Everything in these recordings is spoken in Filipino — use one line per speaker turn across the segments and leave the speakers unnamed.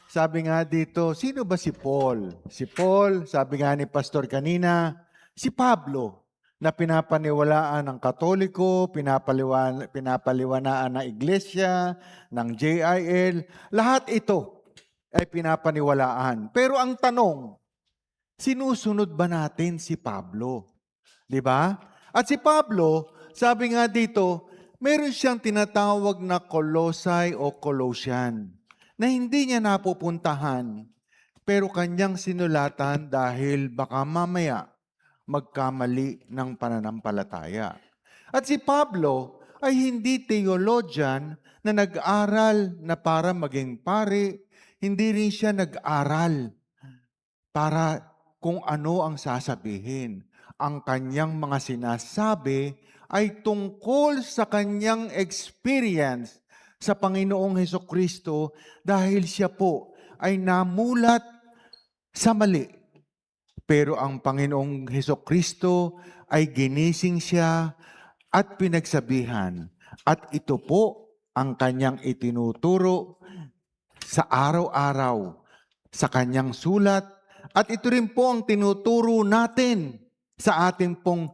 sabi nga dito, sino ba si Paul? Si Paul, sabi nga ni Pastor kanina, si Pablo na pinapaniwalaan ng Katoliko, pinapaliwanaan ng Iglesia, ng JIL, lahat ito ay pinapaniwalaan. Pero ang tanong, sinusunod ba natin si Pablo? Di ba? At si Pablo, sabi nga dito, meron siyang tinatawag na Colossae o Colossian na hindi niya napupuntahan pero kanyang sinulatan dahil baka mamaya magkamali ng pananampalataya. At si Pablo ay hindi theologian na nag-aral na para maging pari, hindi rin siya nag-aral para kung ano ang sasabihin. Ang kanyang mga sinasabi ay tungkol sa kanyang experience sa Panginoong Hesukristo dahil siya po ay namulat sa mali. Pero ang Panginoong Hesukristo ay ginising siya at pinagsabihan. At ito po ang kanyang itinuturo sa araw-araw sa kanyang sulat. At ito rin po ang tinuturo natin sa ating pong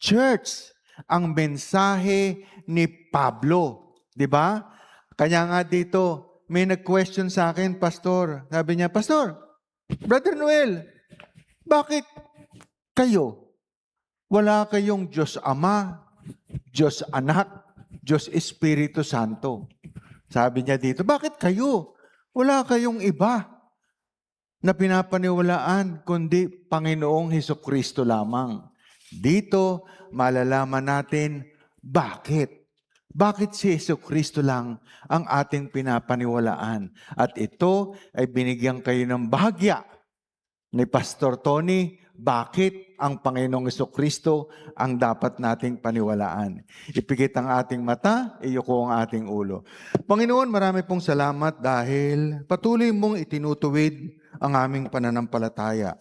church, ang mensahe ni Pablo. Di ba? Kaya nga dito, may nag-question sa akin, Pastor. Sabi niya, Pastor, Brother Noel, bakit kayo, wala kayong Diyos Ama, Diyos Anak, Diyos Espiritu Santo? Sabi niya dito, bakit kayo? Wala kayong iba na pinapaniwalaan kundi Panginoong Hesukristo lamang. Dito, malalaman natin bakit. Bakit si Hesukristo lang ang ating pinapaniwalaan? At ito ay binigyan kayo ng bahagya ni Pastor Tony, bakit ang Panginoong Hesukristo ang dapat nating paniwalaan. Ipikit ang ating mata, iyuko ang ating ulo. Panginoon, marami pong salamat dahil patuloy mong itinutuwid ang aming pananampalataya.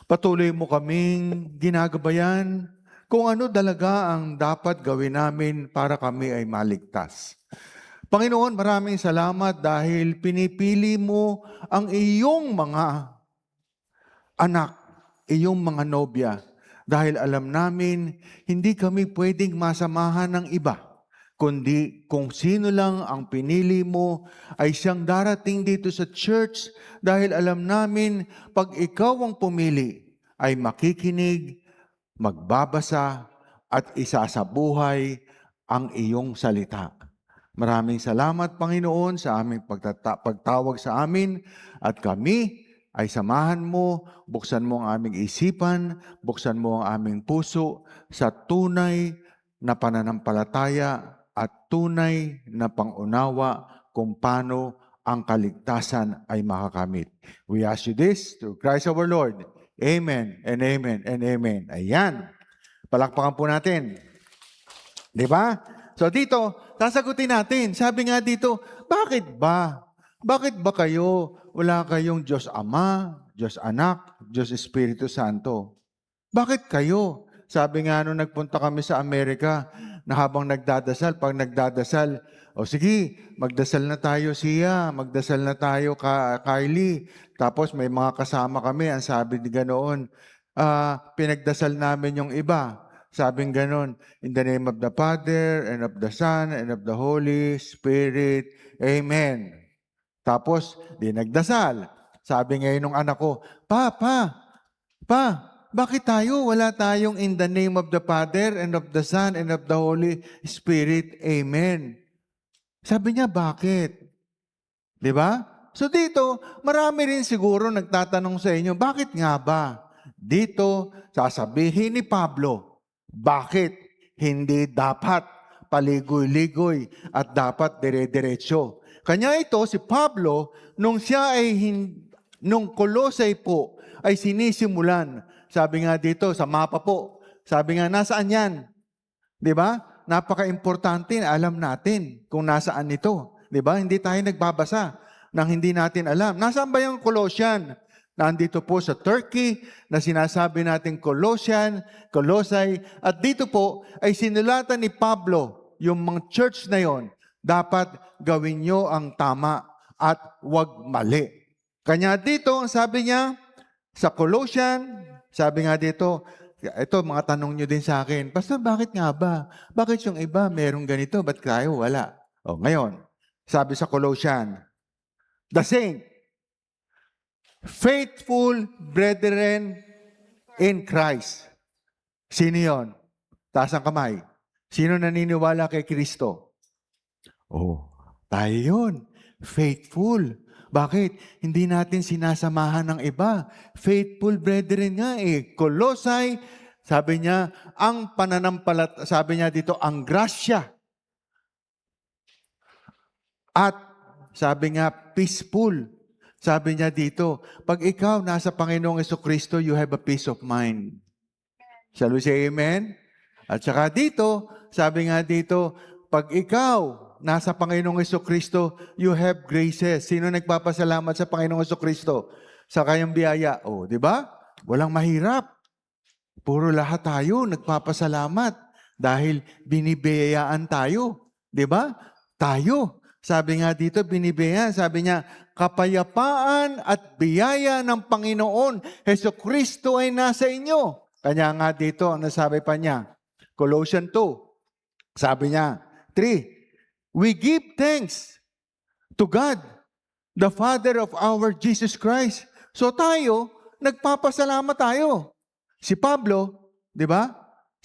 Patuloy mo kaming ginagabayan kung ano talaga ang dapat gawin namin para kami ay maligtas. Panginoon, maraming salamat dahil pinipili mo ang iyong mga anak, iyong mga nobya, dahil alam namin hindi kami pwedeng masamahan ng iba, kundi kung sino lang ang pinili mo ay siyang darating dito sa church dahil alam namin pag ikaw ang pumili ay makikinig, magbabasa at isasabuhay ang iyong salita. Maraming salamat, Panginoon, sa aming pagtawag sa amin at kami ay samahan mo, buksan mo ang aming isipan, buksan mo ang aming puso sa tunay na pananampalataya at tunay na pangunawa kung paano ang kaligtasan ay makakamit. We ask you this through Christ our Lord. Amen and amen and amen. Ayan. Palakpakan po natin. Di ba? So dito, sasagutin natin. Sabi nga dito, bakit ba? Bakit ba kayo wala kayong Diyos Ama, Diyos Anak, Diyos Espiritu Santo? Bakit kayo? Sabi nga nung nagpunta kami sa Amerika, na habang nagdadasal, pag nagdadasal, o sige, magdasal na tayo siya, magdasal na tayo Kylie. Tapos may mga kasama kami, ang sabi ni ganoon, pinagdasal namin yung iba. Sabing ganon, in the name of the Father, and of the Son, and of the Holy Spirit. Amen. Tapos, di nagdasal. Sabi ngayon ng anak ko, Pa, bakit tayo? Wala tayong in the name of the Father, and of the Son, and of the Holy Spirit. Amen. Sabi niya, bakit? Di ba? So dito, marami rin siguro nagtatanong sa inyo, bakit nga ba? Dito, sasabihin ni Pablo, bakit hindi dapat paligoy-ligoy at dapat dire-diretso? Kanya ito, si Pablo, nung siya ay, nung Colossae po, ay sinisimulan. Sabi nga dito, sa mapa po, sabi nga, nasaan yan? Di ba? Napaka-importante na alam natin kung nasaan ito. Di ba? Hindi tayo nagbabasa nang hindi natin alam. Nasaan ba yung Colossian? Nandito po sa Turkey na sinasabi natin Colossae. At dito po ay sinulatan ni Pablo yung mga church na yon. Dapat gawin nyo ang tama at wag mali. Kanya dito, ang sabi niya, sa Colossian, sabi nga dito, ito, mga tanong nyo din sa akin, Pastor, bakit nga ba? Bakit yung iba merong ganito, ba't tayo wala? O, ngayon, sabi sa Colossian, the same, faithful brethren in Christ. Sino yon? Taas ang kamay. Sino naniniwala kay Kristo? Oh, tayo yun. Faithful. Bakit? Hindi natin sinasamahan ng iba. Faithful brethren nga eh. Kolosay, sabi niya, sabi niya dito, ang grasya. At sabi nga, peaceful. Sabi niya dito, pag ikaw nasa Panginoong Jesucristo, you have a peace of mind. Shall we say amen? At saka dito, sabi nga dito, pag ikaw nasa Panginoong Jesucristo, you have graces. Sino nagpapasalamat sa Panginoong Jesucristo? Sa kayang biyaya. O, di ba? Walang mahirap. Puro lahat tayo nagpapasalamat dahil binibiyayaan tayo. Di ba? Tayo. Sabi nga dito, binibiyayaan. Sabi niya, kapayapaan at biyaya ng Panginoon Jesucristo ay nasa inyo. Kanya nga dito, ang nasabi pa niya, Colossians 2, sabi niya, 3, we give thanks to God, the Father of our Jesus Christ. So tayo, nagpapasalamat tayo. Si Pablo, di ba?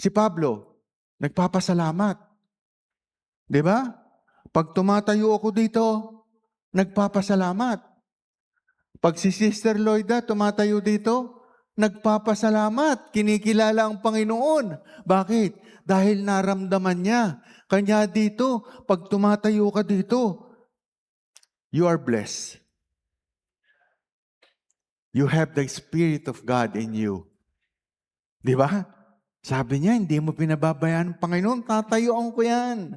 Si Pablo, nagpapasalamat. Di ba? Pag tumatayo ako dito, nagpapasalamat. Pag si Sister Lloyda tumatayo dito, nagpapasalamat, kinikilala ang Panginoon. Bakit? Dahil naramdaman niya. Kanya dito, pag tumatayo ka dito, you are blessed. You have the Spirit of God in you. Di ba? Sabi niya, hindi mo pinababayaan ang Panginoon, tatayuan ko yan.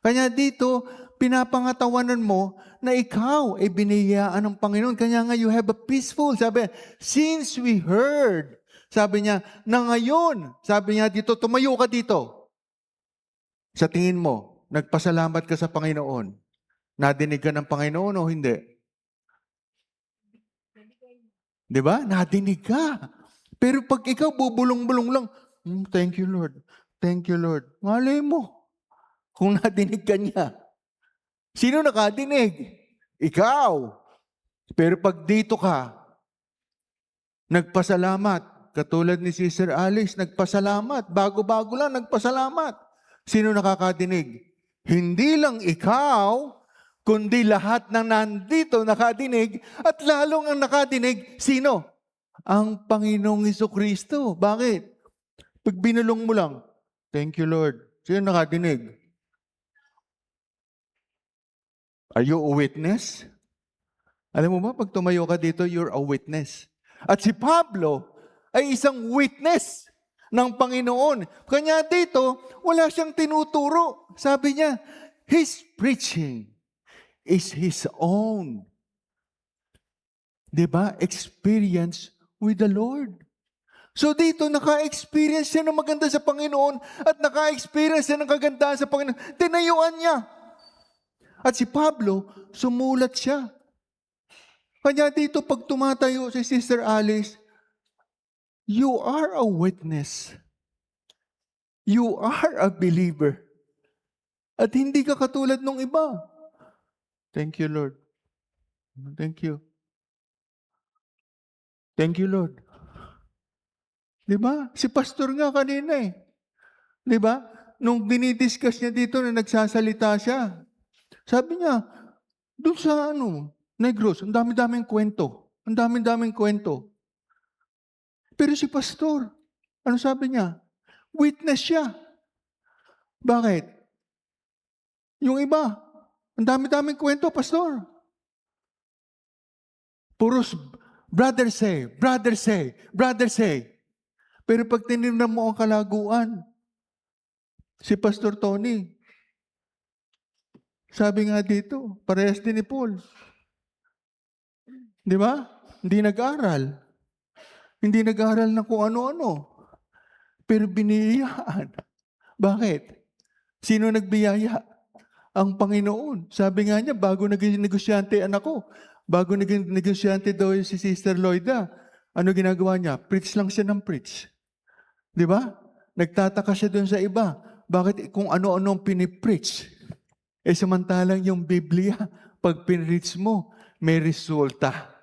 Kanya dito, pinapangatawanan mo na ikaw ay biniyayaan ng Panginoon. Kanya nga, you have a peaceful. Sabi, since we heard, sabi niya, na ngayon, sabi niya dito, tumayo ka dito. Sa tingin mo, nagpasalamat ka sa Panginoon. Nadinig ka ng Panginoon o hindi? Di ba? Nadinig ka. Pero pag ikaw bubulong-bulong lang, thank you Lord. Thank you Lord. Malay mo. Kung nadinig ka niya. Sino nakadinig? Ikaw. Pero pag dito ka, nagpasalamat. Katulad ni Sister Alice, nagpasalamat. Bago-bago lang, nagpasalamat. Sino nakakadinig? Hindi lang ikaw, kundi lahat ng nandito nakadinig, at lalong ang nakadinig, sino? Ang Panginoong Jesucristo. Bakit? Pag binulong mo lang, thank you Lord. Sino nakadinig? Are you a witness? Alam mo ba, pag tumayo ka dito, you're a witness. At si Pablo ay isang witness ng Panginoon. Kanya dito, wala siyang tinuturo. Sabi niya, his preaching is his own. Diba? Experience with the Lord. So dito, naka-experience siya ng maganda sa Panginoon at naka-experience siya ng kagandahan sa Panginoon. Tinayuan niya. At si Pablo, sumulat siya. Kanya dito, pag tumatayo si Sister Alice, you are a witness. You are a believer. At hindi ka katulad ng iba. Thank you, Lord. Thank you. Thank you, Lord. Diba? Si pastor nga kanina eh. Diba? Nung dinidiscuss niya dito na nagsasalita siya, sabi niya, doon sa Negros, ang dami-daming kwento. Ang dami-daming kwento. Pero si pastor, ano sabi niya? Witness siya. Bakit? Yung iba, ang dami-daming kwento, pastor. Puros, brother say, brother say, brother say. Pero pag tinignan mo ang kalaguan, si Pastor Tony, sabi nga dito, parehas din ni Paul. Di ba? Hindi nag-aral. Hindi nag-aral na kung ano-ano. Pero biniyayaan. Bakit? Sino nagbiyaya? Ang Panginoon. Sabi nga niya, bago naging negosyante anak ko, Bago naging negosyante daw si Sister Lloyda, ano ginagawa niya? Preach lang siya ng preach. Di ba? Nagtataka siya doon sa iba. Bakit kung ano-ano ang pinipreach? Samantalang yung Biblia, pag pinreach mo, may resulta.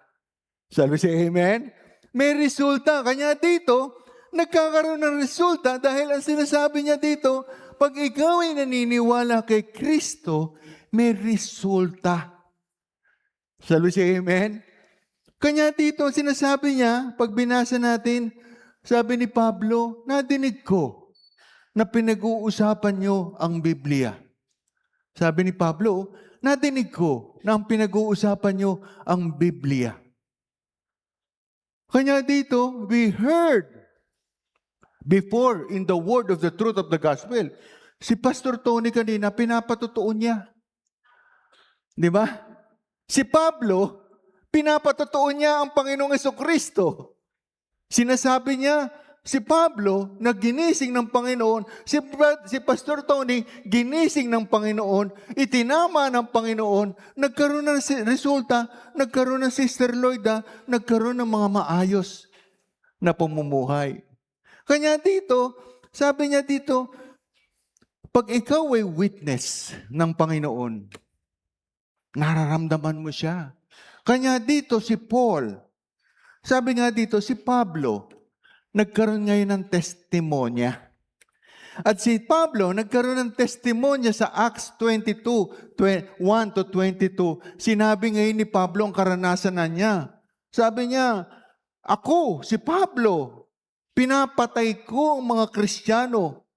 Sabi siya, amen? May resulta. Kanya dito, nagkakaroon ng resulta dahil ang sinasabi niya dito, pag ikaw ay naniniwala kay Kristo, may resulta. Sabi siya, amen? Kanya dito, sinasabi niya, pag binasa natin, sabi ni Pablo, nadinig ko na pinag-uusapan niyo ang Biblia. Sabi ni Pablo, nadinig ko na pinag-uusapan niyo ang Biblia. Kanya dito, we heard before in the word of the truth of the gospel. Si Pastor Tony kanina, pinapatotoo niya. Di ba? Si Pablo, pinapatotoo niya ang Panginoong Jesucristo. Sinasabi niya, si Pablo, na ginising ng Panginoon, si Pastor Tony, ginising ng Panginoon, itinama ng Panginoon, nagkaroon ng resulta, nagkaroon ng Sister Lloyda, nagkaroon ng mga maayos na pamumuhay. Kanya dito, sabi niya dito, pag ikaw ay witness ng Panginoon, nararamdaman mo siya. Kanya dito si Paul, sabi nga dito si Pablo, nagkaroon ngayon ng testimonya. At si Pablo, nagkaroon ng testimonya sa Acts 22, 1 to 22. Sinabi ngayon ni Pablo ang karanasan na niya. Sabi niya, ako, si Pablo, pinapatay ko ang mga Kristiyano.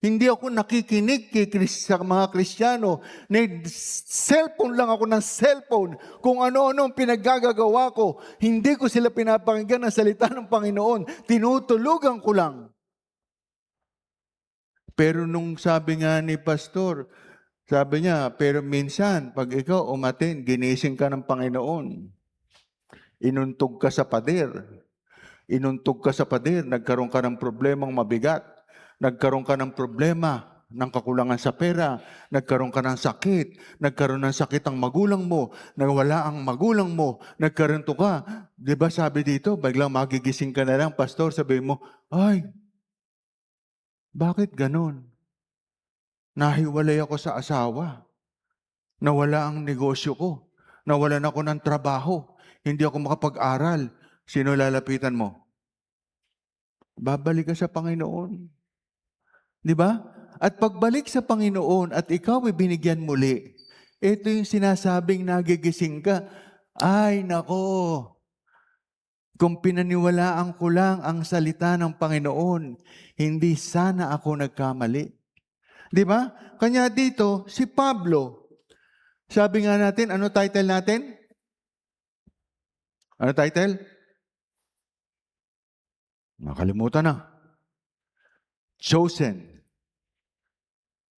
Hindi ako nakikinig sa mga Kristiyano. Cellphone lang ako ng cellphone. Kung ano-ano ang pinaggagawa ko, hindi ko sila pinapakinggan ng salita ng Panginoon. Tinutulugan ko lang. Pero nung sabi nga ni Pastor, sabi niya, pero minsan, pag ikaw umatin, ginising ka ng Panginoon. Inuntog ka sa pader. Nagkaroon ka ng problemang mabigat. Nagkaroon ka ng problema ng kakulangan sa pera, nagkaroon ka ng sakit, nagkaroon ng sakit ang magulang mo, nawala ang magulang mo, nagkaroon to ka. Di ba sabi dito, biglang magigising ka na lang, Pastor, sabi mo, ay, bakit ganon? Nahiwalay ako sa asawa. Nawala ang negosyo ko. Nawalan ako ng trabaho. Hindi ako makapag-aral. Sino lalapitan mo? Babalik ka sa Panginoon. Di ba? At pagbalik sa Panginoon at ikaw ay binigyan muli, ito yung sinasabing nagigising ka. Ay, nako, kung pinaniwalaan ko lang ang salita ng Panginoon, hindi sana ako nagkamali. Di ba? Kanya dito, si Pablo, sabi nga natin, ano title natin? Ano title? Nakalimutan na. Chosen.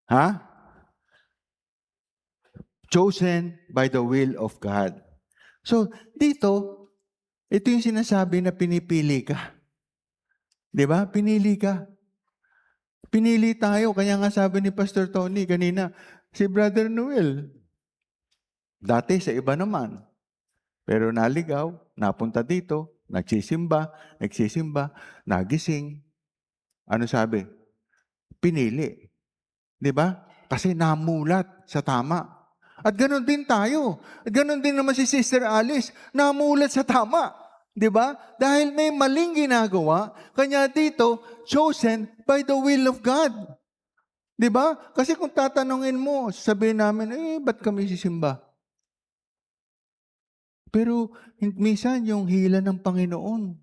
Ha? Chosen by the will of God. So, dito, ito yung sinasabi na pinipili ka. Di ba? Pinili ka. Pinili tayo. Kaya nga sabi ni Pastor Tony kanina, si Brother Noel, dati sa iba naman. Pero naligaw, napunta dito, nagsisimba, nagising. Ano sabi? Pinili. Di ba? Kasi namulat sa tama. At ganoon din tayo. At ganoon din naman si Sister Alice, namulat sa tama. Di ba? Dahil may maling ginagawa, kanya dito, chosen by the will of God. Di ba? Kasi kung tatanungin mo, sabihin namin, ba't kami sisimba? Pero minsan yung hila ng Panginoon.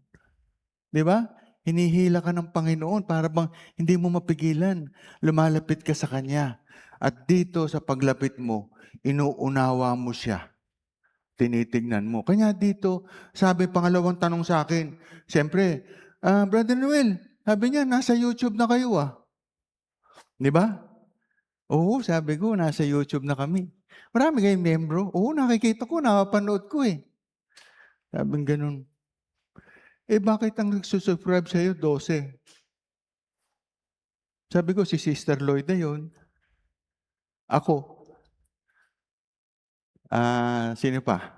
Di ba? Hinihila ka ng Panginoon para bang hindi mo mapigilan. Lumalapit ka sa Kanya. At dito sa paglapit mo, inuunawa mo siya. Tinitignan mo. Kanya dito, sabi pangalawang tanong sa akin, siyempre, Brother Noel, sabi niya, nasa YouTube na kayo Di ba? Oo, sabi ko, nasa YouTube na kami. Marami kayong membro. Oo, nakikita ko, nakapanood ko Sabi ganun. Bakit ang nagsusubscribe sa'yo 12? Sabi ko, si Sister Lloyd na yun. Ako. Sino pa?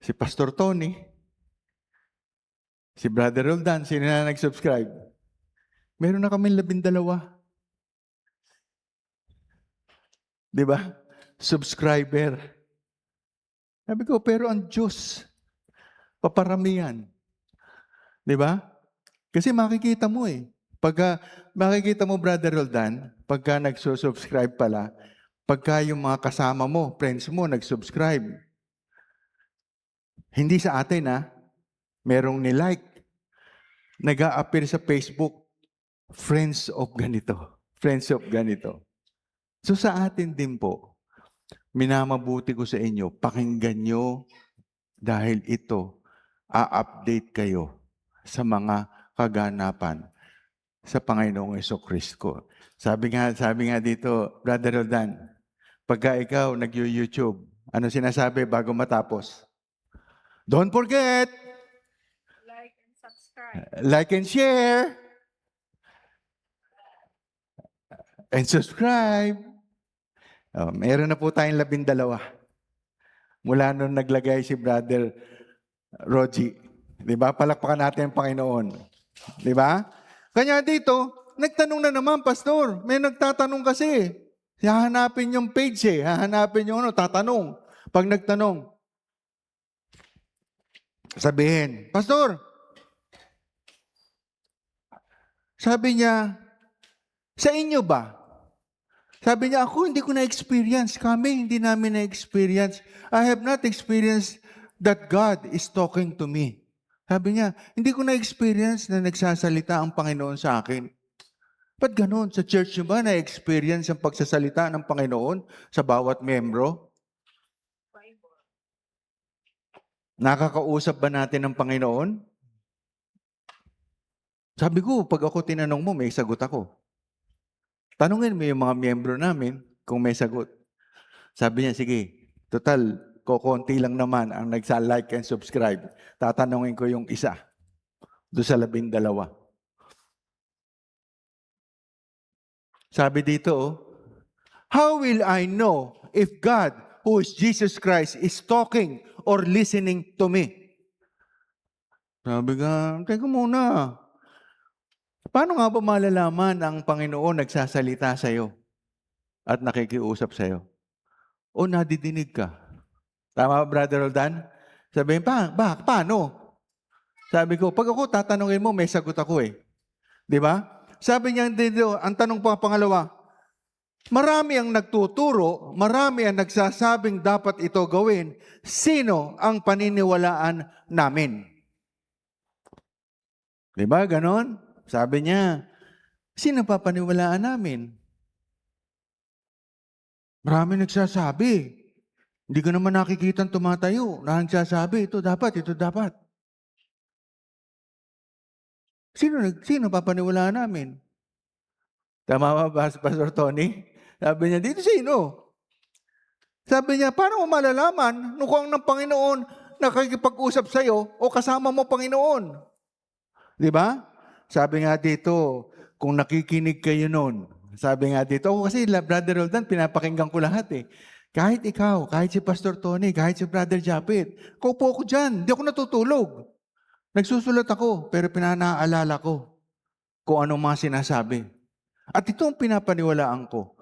Si Pastor Tony, si Brother Roldan, sino na nag-subscribe? Meron na kami 12. Di ba? Subscriber. Sabi ko, pero ang Diyos, paparamihan. Di ba? Kasi makikita mo eh. Makikita mo, Brother Roldan, pagka nagsusubscribe pala, pagka yung mga kasama mo, friends mo, nag-subscribe. Hindi sa atin merong nilike. Nag-a-appear sa Facebook, friends of ganito. Friends of ganito. So sa atin din po, minamabuti ko sa inyo, pakinggan nyo dahil ito, a-update kayo sa mga kaganapan sa Panginoong Jesucristo. Sabi nga dito, Brother Roldan, pagka ikaw nag-YouTube, ano sinasabi bago matapos? Don't forget,
Like and subscribe.
like and share, and subscribe. Meron na po tayong 12. Mula nung naglagay si Brother Roji. Di ba? Palakpakan natin ang Panginoon. Di ba? Kanya dito, nagtanong na naman, Pastor. May nagtatanong kasi. Hahanapin yung page Hahanapin yung tatanong. Pag nagtanong, sabihin, Pastor, sabi niya, sa inyo ba? Sabi niya, ako hindi ko na-experience. Kami hindi namin na-experience. I have not experienced that God is talking to me. Sabi niya, hindi ko na-experience na nagsasalita ang Panginoon sa akin. Ba't ganun? Sa church niyo ba na-experience ang pagsasalita ng Panginoon sa bawat membro? Nakakausap ba natin ng Panginoon? Sabi ko, pag ako tinanong mo, may sagot ako. Tanungin mo yung mga miyembro namin kung may sagot. Sabi niya, sige, total, kokonti lang naman ang nagsa-like and subscribe. Tatanungin ko yung isa. Doon sa 12. Sabi dito, how will I know if God, who is Jesus Christ, is talking or listening to me? Sabi ka, teka muna. Paano nga ba malalaman ang Panginoon nagsasalita sa iyo at nakikiusap sa iyo? O nadidinig ka? Tama ba, Brother Roldan? Sabihin, paano? Sabi ko, pag ako tatanungin mo, may sagot ako eh. Di ba? Sabi niya dito, ang tanong pa pangalawa, marami ang nagtuturo, marami ang nagsasabing dapat ito gawin. Sino ang paniniwalaan namin? Di ba? Ganon? Sabi niya, sino pa paniwalaan namin? Marami nagsasabi. Hindi ko naman nakikitang tumatayo na nagsasabi, ito dapat, ito dapat. Sino papaniwalaan namin? Tama ba, Pastor Tony? Sabi niya, dito sino? Sabi niya, paano mo malalaman nung kung ng Panginoon nakikipag-usap sa iyo o kasama mo Panginoon? Di ba? Sabi nga dito, kung nakikinig kayo noon, sabi nga dito, kasi Brother Roldan, pinapakinggan ko lahat eh. Kahit ikaw, kahit si Pastor Tony, kahit si Brother Japit, kaupo ko dyan, hindi ako natutulog. Nagsusulat ako, pero pinanaalala ko kung anong mga sinasabi. At ito ang pinapaniwalaan ko.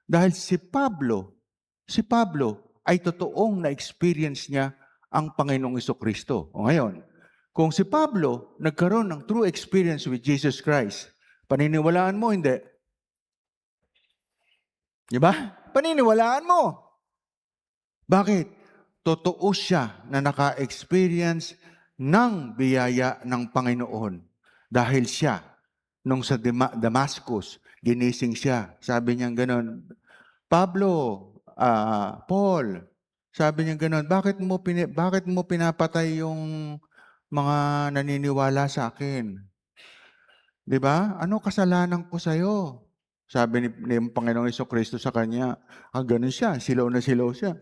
Dahil si Pablo ay totoong na-experience niya ang Panginoong Jesucristo. O ngayon, kung si Pablo nagkaroon ng true experience with Jesus Christ, paniniwalaan mo, hindi? Di ba? Paniniwalaan mo. Bakit? Totoo siya na naka-experience ng biyaya ng Panginoon. Dahil siya, nung sa Damascus, ginising siya. Sabi niya gano'n, Paul, sabi niya gano'n, bakit mo pinapatay yung mga naniniwala sa akin? Di ba? Ano kasalanan ko sa iyo? Sabi ni Panginoong Jesucristo sa kanya, ganun siya, silaw na silaw siya.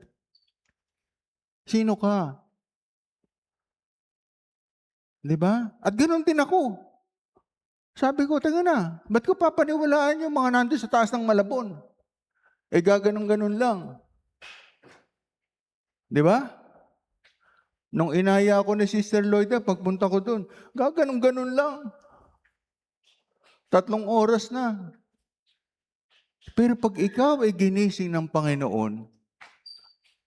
Sino ka? Di ba? At ganun din ako. Sabi ko, tanga na, ba't ko papaniwalaan yung mga nandun sa taas ng Malabon? Gaganong-ganon lang. Di ba? Nung inaya ako ni Sister Lloyda, pagpunta ko doon, gaganong-ganon lang. 3 oras na. Pero pag ikaw ay ginising ng Panginoon,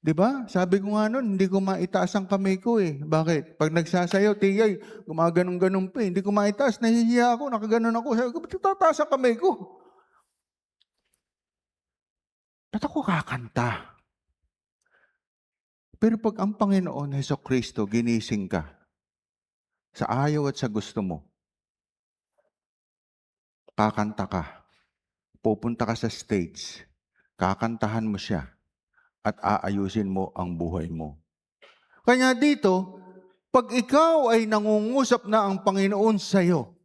di ba? Sabi ko nga noon, hindi ko maitaas ang kamay ko eh. Bakit? Pag nagsasayaw, tigay, gumaganong-ganon pa eh. Hindi ko maitaas, nahihiya ako, nakaganon ako. Sabi ko, ba't tataas ang kamay ko? Ba't ako kakanta? Pero pag ang Panginoon Hesukristo, ginising ka, sa ayaw at sa gusto mo, kakanta ka, pupunta ka sa stage, kakantahan mo siya, at aayusin mo ang buhay mo. Kanya dito, pag ikaw ay nangungusap na ang Panginoon sa iyo,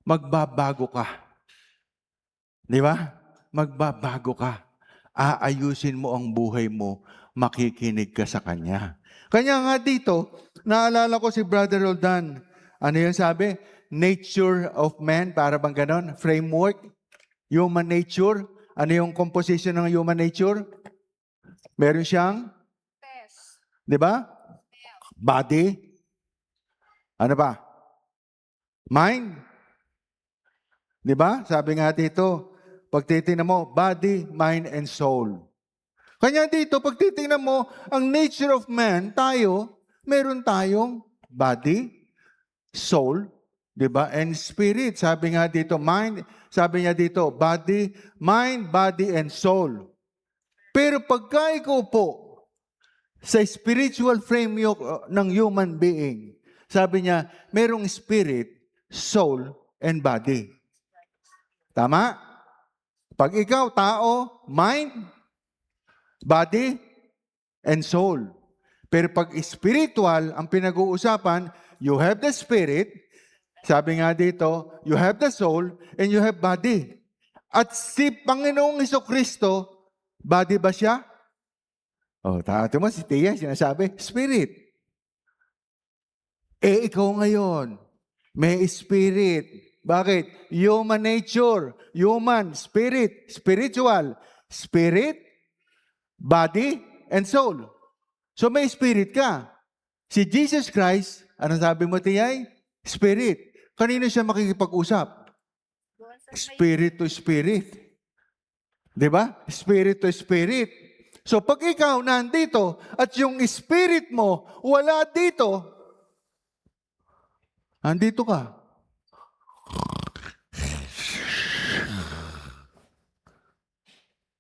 magbabago ka. Di ba? Magbabago ka. Aayusin mo ang buhay mo, makikinig ka sa Kanya. Kanya nga dito, naalala ko si Brother Roldan. Ano yung sabi? Nature of man, para bang ganon? Framework, human nature. Ano yung composition ng human nature? Meron siyang,
Test.
di ba? Body. Ano ba? Mind. Di ba? Sabi nga dito, pag titingnan mo, body, mind, and soul. Kanya dito, pag titingnan mo, ang nature of man, tayo, meron tayong body, soul, di ba? And spirit. Sabi nga dito, mind, sabi niya dito, body, mind, body, and soul. Pero pagka ikaw po, sa spiritual frame ng human being, sabi niya, merong spirit, soul, and body. Tama? Pag ikaw, tao, mind, body, and soul. Pero pag spiritual, ang pinag-uusapan, you have the spirit, sabi nga dito, you have the soul, and you have body. At si Panginoong Hesukristo, body ba siya? Oh, tato mo, si Tia, sinasabi, spirit. Eh, ikaw ngayon, may spirit. Bakit? Human nature, human, spirit, spiritual. Spirit, body, and soul. So may spirit ka. Si Jesus Christ, anong sabi mo, Tiyay? Spirit. Kanino siya makikipag-usap?
Doon sa may
Spirit to spirit. Di ba? Spirit to spirit. So pag ikaw nandito at yung spirit mo wala dito, andito ka.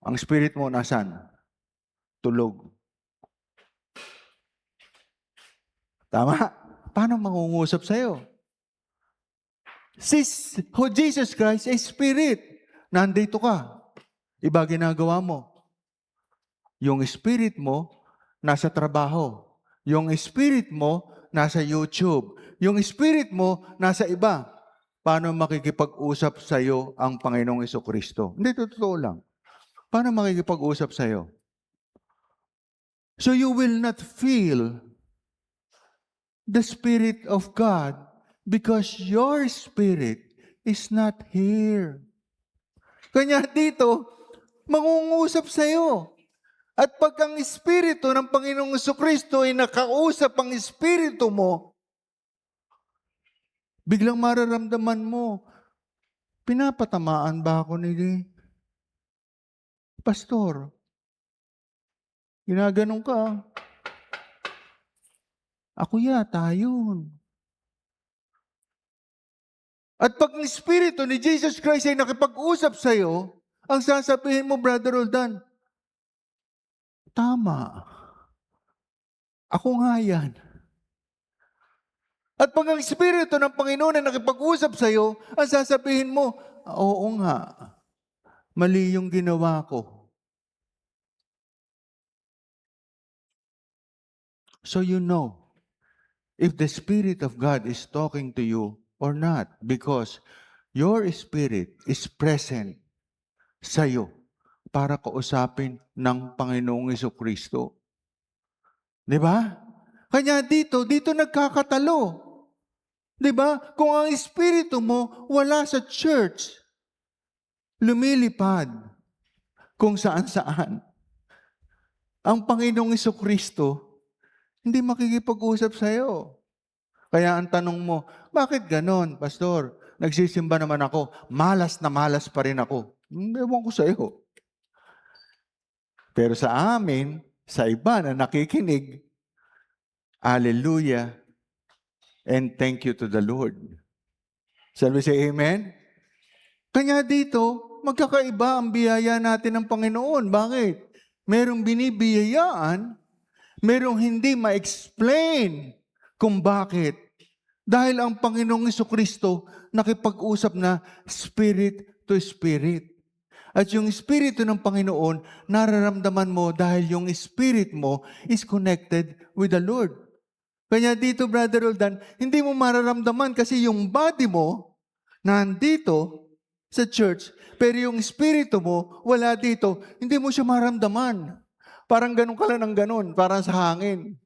Ang spirit mo nasan? Tulog. Tama? Paano mangungusap sa'yo? Si Jesus Christ ay spirit. Nandito ka. Iba ginagawa mo. Yung spirit mo, nasa trabaho. Yung spirit mo, nasa YouTube. Yung spirit mo, nasa iba. Paano makikipag-usap sa'yo ang Panginoong Hesukristo? Hindi, totoo lang. Paano makikipag-usap sa'yo? So you will not feel the Spirit of God because your spirit is not here. Kanya dito, mangungusap sa'yo. At pag ang Espiritu ng Panginoong Hesukristo ay nakausap ang Espiritu mo, biglang mararamdaman mo, pinapatamaan ba ako ni Pastor? Ginaganon ka. Ako yata yun. At pag ang Espiritu ni Jesus Christ ay nakipag-usap sa'yo, ang sasabihin mo, Brother Roldan, tama. Ako nga yan. At pag ang Espiritu ng Panginoon ay nakipag-usap sa iyo, ang sasabihin mo, oo nga, mali yung ginawa ko. So you know, if the Spirit of God is talking to you or not, because your spirit is present sa iyo para kausapin ng Panginoong Hesukristo. Di ba? Kanya dito nagkakatalo. Di ba? Kung ang espiritu mo wala sa church, lumilipad kung saan-saan. Ang Panginoong Hesukristo, hindi makikipag-usap sa'yo. Kaya ang tanong mo, bakit ganon, Pastor? Nagsisimba naman ako, malas na malas pa rin ako. Ewan ko sa'yo. Pero sa amin, sa iba na nakikinig, hallelujah, and thank you to the Lord. Shall we say amen? Kanya dito, magkakaiba ang biyaya natin ng Panginoon. Bakit? Merong binibiyayaan, merong hindi ma-explain kung bakit. Dahil ang Panginoong Jesucristo nakipag-usap na spirit to spirit. At yung Espiritu ng Panginoon, nararamdaman mo dahil yung spirit mo is connected with the Lord. Kanya dito, Brother Roldan, hindi mo mararamdaman kasi yung body mo nandito sa church, pero yung espiritu mo wala dito, hindi mo siya maramdaman. Parang ganun ka lang ng ganun, parang sa hangin.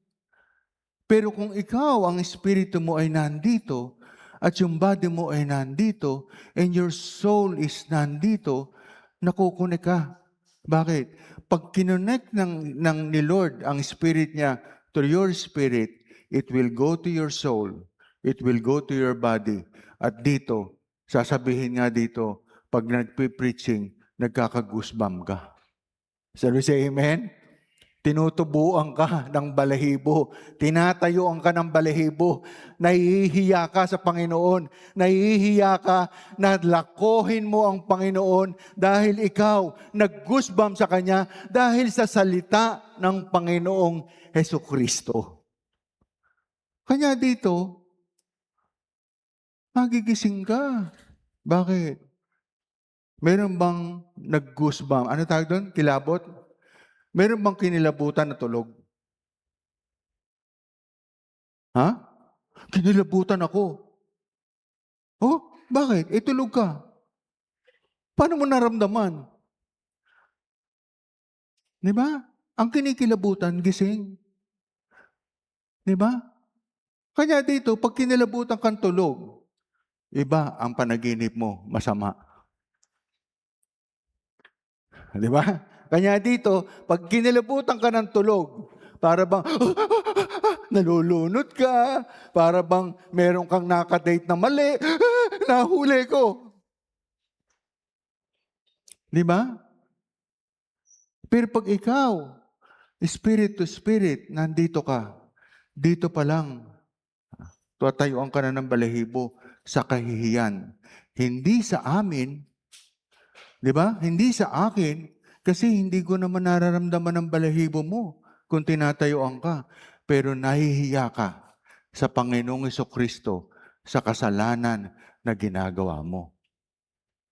Pero kung ikaw, ang espiritu mo ay nandito, at yung body mo ay nandito, and your soul is nandito, nakukunik ka. Bakit? Pag kinonect ni Lord ang spirit niya to your spirit, it will go to your soul, it will go to your body. At dito, sasabihin nga dito, pag nagpe-preaching, nagkaka-goosebump ka. Shall we say amen? Tinutubuan ka ng balahibo. Tinatayuan ka ng balahibo. Nahihiya ka sa Panginoon. Nahihiya ka na lakohin mo ang Panginoon dahil ikaw nag-goosebump sa Kanya dahil sa salita ng Panginoong Hesukristo. Kanya dito, magigising ka. Bakit? Meron bang nag-goosebump? Ano tawag doon? Kilabot? Meron bang kinilabutan na tulog? Ha? Kinilabutan ako. Oh, bakit? Tulog ka. Paano mo naramdaman? Di ba? Ang kinikilabutan, gising. Di ba? Kanya dito, pag kinilabutan kang tulog, iba ang panaginip mo, masama. Di ba? Kanya dito, pag kinilabutan ka ng tulog, para bang nalulunod ka, para bang meron kang nakadate na mali, nahuli ko. Di ba? Pero pag ikaw, spirit to spirit, nandito ka, dito pa lang, tatayuan ka na ng balahibo sa kahihiyan. Hindi sa amin, di ba? Hindi sa akin, kasi hindi ko naman nararamdaman ng balahibo mo kung tinatayuan ka. Pero nahihiya ka sa Panginoong Jesucristo sa kasalanan na ginagawa mo.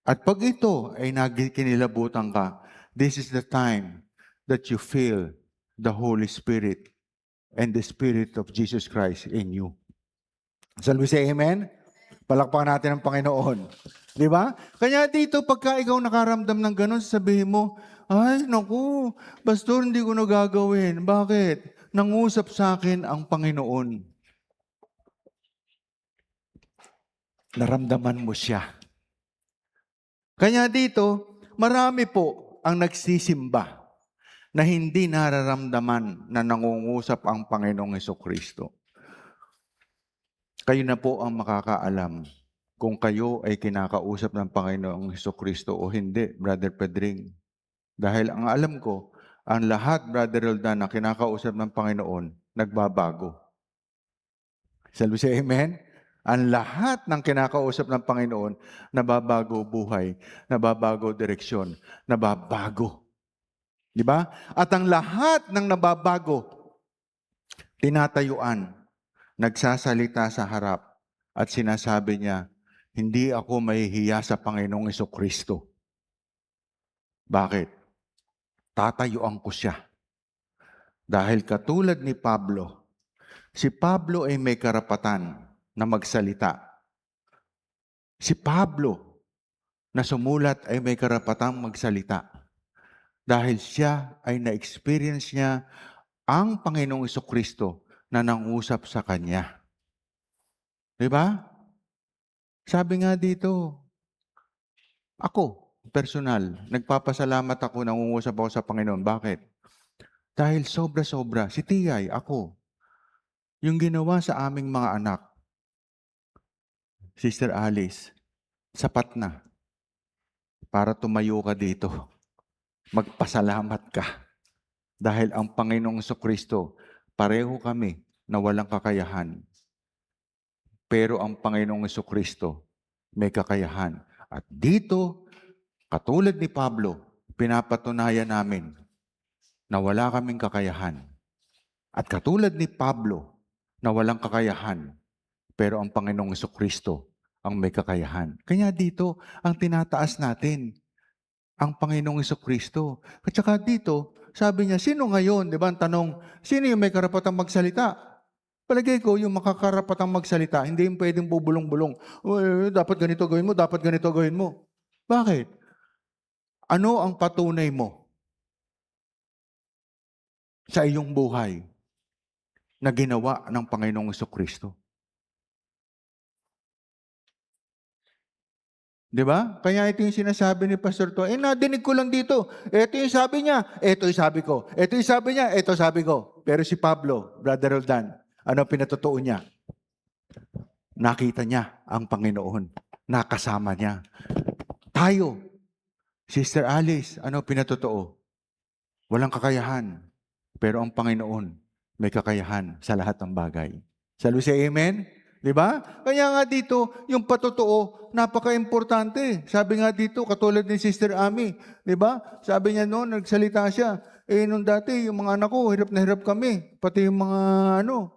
At pag ito ay kinilabutan ka, this is the time that you feel the Holy Spirit and the Spirit of Jesus Christ in you. Shall we say amen? Palakpakan natin ang Panginoon. Di ba? Kanya dito, pagka ikaw nakaramdam ng ganun, sabihin mo, ay, naku, Pastor, hindi ko na gagawin. Bakit? Nangusap sa akin ang Panginoon. Naramdaman mo siya. Kanya dito, marami po ang nagsisimba na hindi nararamdaman na nangungusap ang Panginoong Hesukristo. Kayo na po ang makakaalam kung kayo ay kinakausap ng Panginoong Hesukristo o hindi, Brother Pedring. Dahil ang alam ko, ang lahat, Brother Roldan, na kinakausap ng Panginoon, nagbabago. Shall we say amen? Ang lahat ng kinakausap ng Panginoon, nababago buhay, nababago direksyon, nababago. Di ba? At ang lahat ng nababago, tinatayuan, nagsasalita sa harap, at sinasabi niya, hindi ako mahihiya sa Panginoong Hesukristo. Bakit? Tatayuan ko siya. Dahil katulad ni Pablo, si Pablo ay may karapatan na magsalita. Si Pablo na sumulat ay may karapatang magsalita. Dahil siya ay na-experience niya ang Panginoong Hesukristo na nangusap sa kanya. Diba? Sabi nga dito, ako, personal, nagpapasalamat ako, nangungusap ako sa Panginoon. Bakit? Dahil sobra-sobra, si Tiyay, ako, yung ginawa sa aming mga anak, Sister Alice, sapat na para tumayo ka dito. Magpasalamat ka. Dahil ang Panginoong Kristo, pareho kami na walang kakayahan. Pero ang Panginoong Kristo, may kakayahan. At dito, katulad ni Pablo, pinapatunayan namin na wala kaming kakayahan. At katulad ni Pablo, na walang kakayahan, pero ang Panginoong Kristo ang may kakayahan. Kaya dito, ang tinataas natin, ang Panginoong Kristo. At saka dito, sabi niya, sino ngayon? Di ba ang tanong, sino yung may karapatang magsalita? Palagay ko, yung makakarapatang magsalita, hindi yung pwedeng bubulong-bulong. Dapat ganito gawin mo, dapat ganito gawin mo. Bakit? Ano ang patunay mo sa iyong buhay na ginawa ng Panginoong Kristo? Di ba? Kaya ito yung sinasabi ni Pastor To. Nadinig ko lang dito. Ito yung sabi niya, ito yung sabi ko. Ito yung sabi niya, ito sabi ko. Pero si Pablo, Brother Roldan, ano pinatutuo niya? Nakita niya ang Panginoon. Nakasama niya. Tayo, Sister Alice, ano pinatutuo? Walang kakayahan. Pero ang Panginoon, may kakayahan sa lahat ng bagay. Sabi siya, amen? Di ba? Kaya nga dito, yung patotoo, napaka-importante. Sabi nga dito, katulad ni Sister Ami, di ba? Sabi niya noon, nagsalita siya, nung dati, yung mga anak ko, hirap na hirap kami. Pati yung mga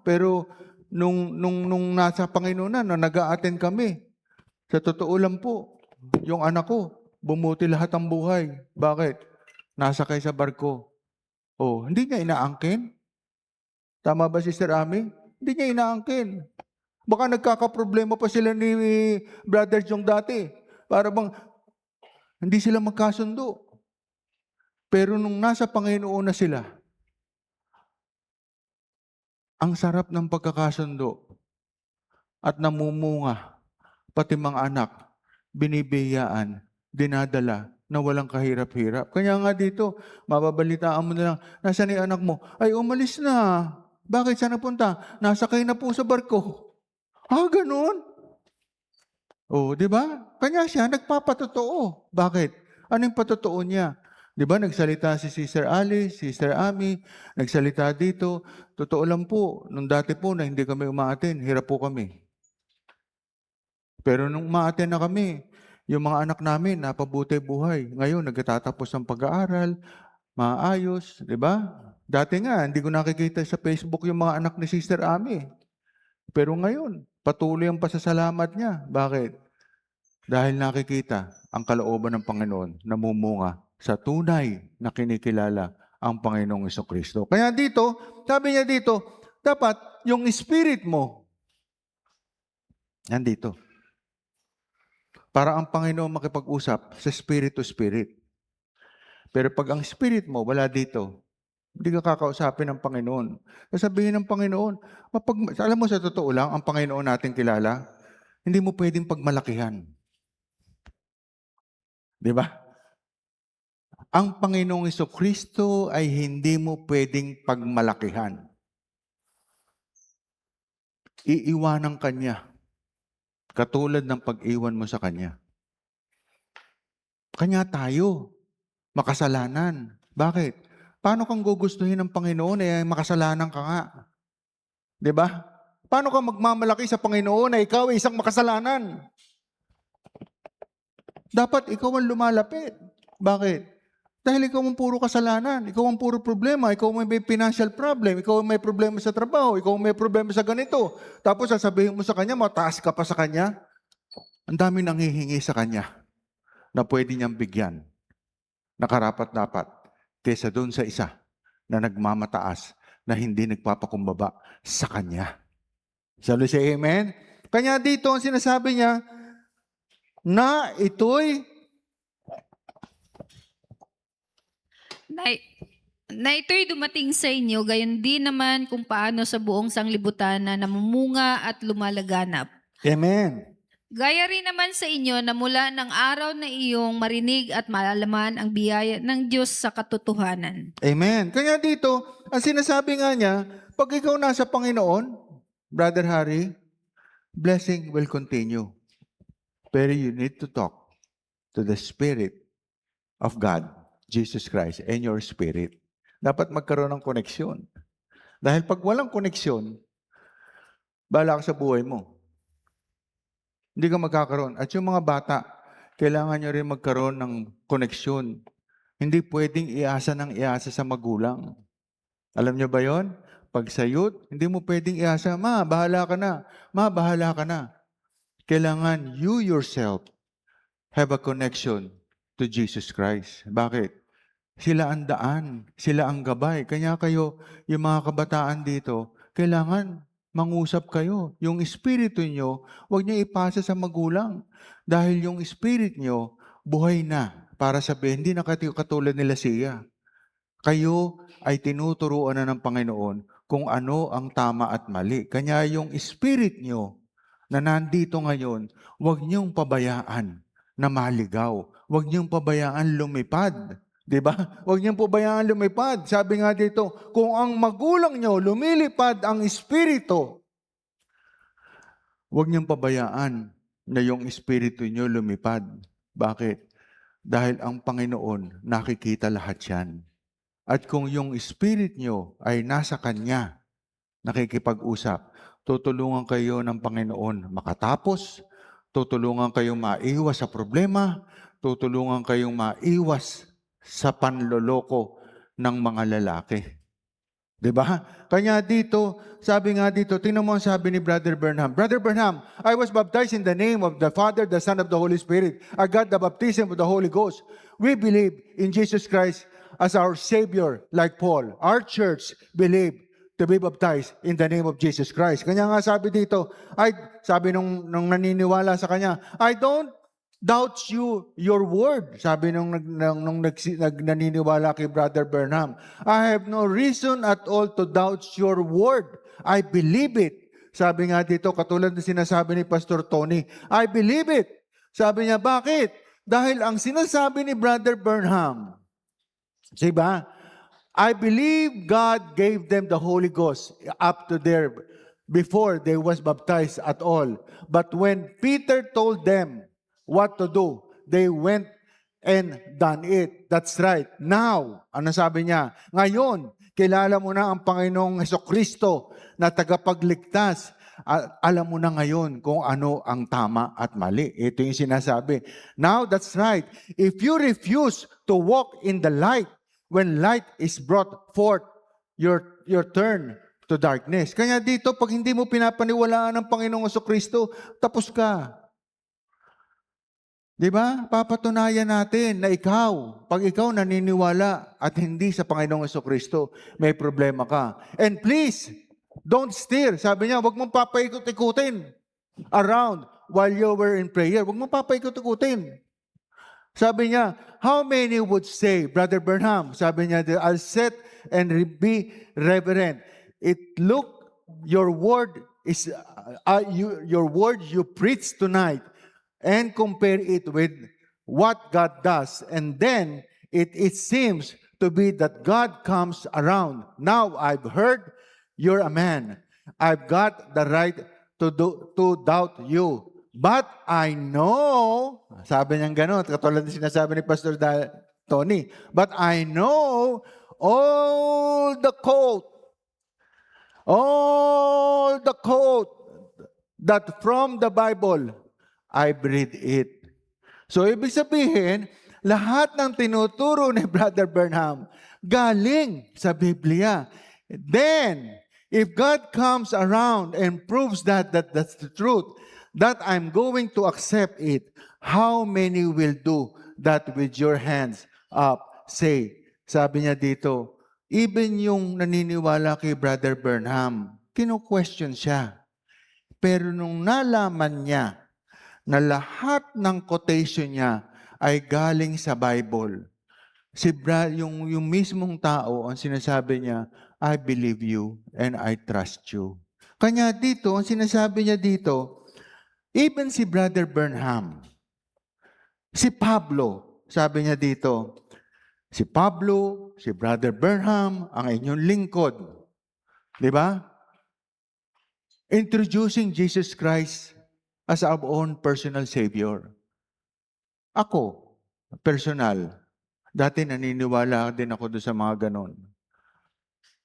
pero nung nasa Panginoon na nag-a-attend kami. Sa totoo lang po, yung anak ko, bumuti lahat ang buhay. Bakit? Nasakay sa barko. Hindi niya inaangkin? Tama ba, Sister Ami? Hindi niya inaangkin. Baka nagkakaproblema pa sila ni Brother Jong dati. Para bang hindi sila magkasundo. Pero nung nasa Panginoon na sila, ang sarap ng pagkakasundo at namumunga, pati mga anak, binibiyaan, dinadala na walang kahirap-hirap. Kaya nga dito, mababalitaan mo na lang, nasaan yung anak mo? Ay, umalis na. Bakit? Saan napunta? Nasakay na po sa barko. Ganun? Di ba? Kanya siya nagpapatotoo. Bakit? Ano yung patotoo niya? Di ba, nagsalita si Sister Alice, Sister Ami, nagsalita dito. Totoo lang po, nung dati po na hindi kami umaaten, hirap po kami. Pero nung umaaten na kami, yung mga anak namin, napabuti buhay. Ngayon, nagtatapos ng pag-aaral, maayos, di ba? Dati nga, hindi ko nakikita sa Facebook yung mga anak ni Sister Ami. Pero ngayon, patuloy ang pasasalamat niya. Bakit? Dahil nakikita ang kalooban ng Panginoon namumunga sa tunay na kinikilala ang Panginoong Kristo. Kaya dito, sabi niya dito, dapat yung spirit mo, nandito. Para ang Panginoon makipag-usap sa spirit to spirit. Pero pag ang spirit mo wala dito, hindi ka kakausapin ng Panginoon. Sasabihin ng Panginoon, alam mo sa totoo lang, ang Panginoon natin kilala, hindi mo pwedeng pagmalakihan. Di ba? Ang Panginoong Kristo ay hindi mo pwedeng pagmalakihan. Iiwanan ka niya, katulad ng pag-iwan mo sa Kanya. Kanya tayo, makasalanan. Bakit? Paano kang gugustuhin ng Panginoon makasalanan ka nga? Di ba? Paano ka magmamalaki sa Panginoon na ikaw ay isang makasalanan? Dapat ikaw ang lumalapit. Bakit? Dahil ikaw ang puro kasalanan, ikaw ang puro problema, ikaw may financial problem, ikaw may problema sa trabaho, ikaw may problema sa ganito. Tapos sasabihin mo sa Kanya, mataas ka pa sa Kanya. Ang dami nang hihingi sa Kanya na pwede niyang bigyan. Nakarapat-dapat. Kesa doon sa isa na nagmamataas, na hindi nagpapakumbaba sa Kanya. Sabi siya, amen? Kanya dito, ang sinasabi niya, na ito'y
na ito'y dumating sa inyo, gayon din naman kung paano sa buong sanglibutan na namumunga at lumalaganap.
amen.
Gaya rin naman sa inyo na mula ng araw na iyong marinig at malalaman ang biyaya ng Diyos sa katotohanan.
Amen. Kaya dito, ang sinasabi nga niya, pag ikaw nasa Panginoon, Brother Harry, blessing will continue. Pero you need to talk to the Spirit of God, Jesus Christ, and your spirit. Dapat magkaroon ng koneksyon. Dahil pag walang koneksyon, bahala ka sa buhay mo. Hindi ka magkakaroon. At yung mga bata, kailangan nyo rin magkaroon ng koneksyon. Hindi pwedeng iasa ng iasa sa magulang. Alam nyo ba yon? Pag sa youth, hindi mo pwedeng iasa, ma, bahala ka na. Ma, bahala ka na. Kailangan you yourself have a connection to Jesus Christ. Bakit? Sila ang daan, sila ang gabay. Kaya kayo, yung mga kabataan dito, kailangan mangusap kayo. Yung espiritu nyo, huwag nyo ipasa sa magulang. Dahil yung spirit nyo, buhay na. Para sabihin, hindi na katulad nila siya. Kayo ay tinuturuan na ng Panginoon kung ano ang tama at mali. Kanya yung spirit nyo na nandito ngayon, huwag niyong pabayaan na maligaw. Huwag niyong pabayaan lumipad. Diba? Huwag niyong pabayaan lumipad. Sabi nga dito, kung ang magulang niyo lumilipad ang espiritu, huwag niyong pabayaan na yung espiritu niyo lumipad. Bakit? Dahil ang Panginoon nakikita lahat yan. At kung yung spirit niyo ay nasa Kanya, nakikipag-usap, tutulungan kayo ng Panginoon makatapos, tutulungan kayong maiwas sa problema, tutulungan kayong maiwas sa panloloko ng mga lalaki. Diba? Kanya dito, sabi nga dito, tingnan mo ang sabi ni Brother Burnham. Brother Burnham, I was baptized in the name of the Father, the Son, of the Holy Spirit. I got the baptism of the Holy Ghost. We believe in Jesus Christ as our Savior, like Paul. Our church believe to be baptized in the name of Jesus Christ. Kanya nga sabi dito, sabi nung naniniwala sa kanya, I don't doubt your word. Sabi nung naniniwala kay Brother Burnham, I have no reason at all to doubt your word. I believe it. Sabi nga dito, katulad ng sinasabi ni Pastor Tony, I believe it. Sabi niya, bakit? Dahil ang sinasabi ni Brother Burnham, diba? I believe God gave them the Holy Ghost up to there before they was baptized at all. But when Peter told them what to do, they went and done it. That's right. Now, ano sabi niya? Ngayon, kilala mo na ang Panginoong Hesukristo na tagapagligtas. Alam mo na ngayon kung ano ang tama at mali. Ito yung sinasabi. Now, that's right. If you refuse to walk in the light, when light is brought forth, your turn to darkness. Kaya dito, pag hindi mo pinapaniwalaan ng Panginoong Hesukristo, tapos ka. Diba? Papatunayan natin na pag ikaw naniniwala at hindi sa Panginoong Hesukristo, may problema ka. And please, don't steer. Sabi niya, huwag mong papaikot-ikutin around while you were in prayer. Huwag mong papaikot-ikutin. Sabi niya, how many would say, Brother Burnham, sabi niya, I'll set and be reverent. Your word you preach tonight, and compare it with what God does. And then, it seems to be that God comes around. Now, I've heard you're a man. I've got the right to doubt you. But I know, sabi niyang gano'n, katulad ng sinasabi ni Pastor Tony, but I know all the code that from the Bible, I read it. So, ibig sabihin, lahat ng tinuturo ni Brother Burnham, galing sa Biblia. Then, if God comes around and proves that that's the truth, that I'm going to accept it, how many will do that with your hands up? Say, sabi niya dito, even yung naniniwala kay Brother Burnham, kino-question siya. Pero nung nalaman niya na lahat ng quotation niya ay galing sa Bible, yung mismong tao, ang sinasabi niya, I believe you and I trust you. Kanya dito, ang sinasabi niya dito, even si Brother Burnham, si Pablo, sabi niya dito, si Pablo, si Brother Burnham, ang inyong lingkod. Di ba? Introducing Jesus Christ as our own personal Savior. Ako, personal, dati naniniwala din ako doon sa mga ganon.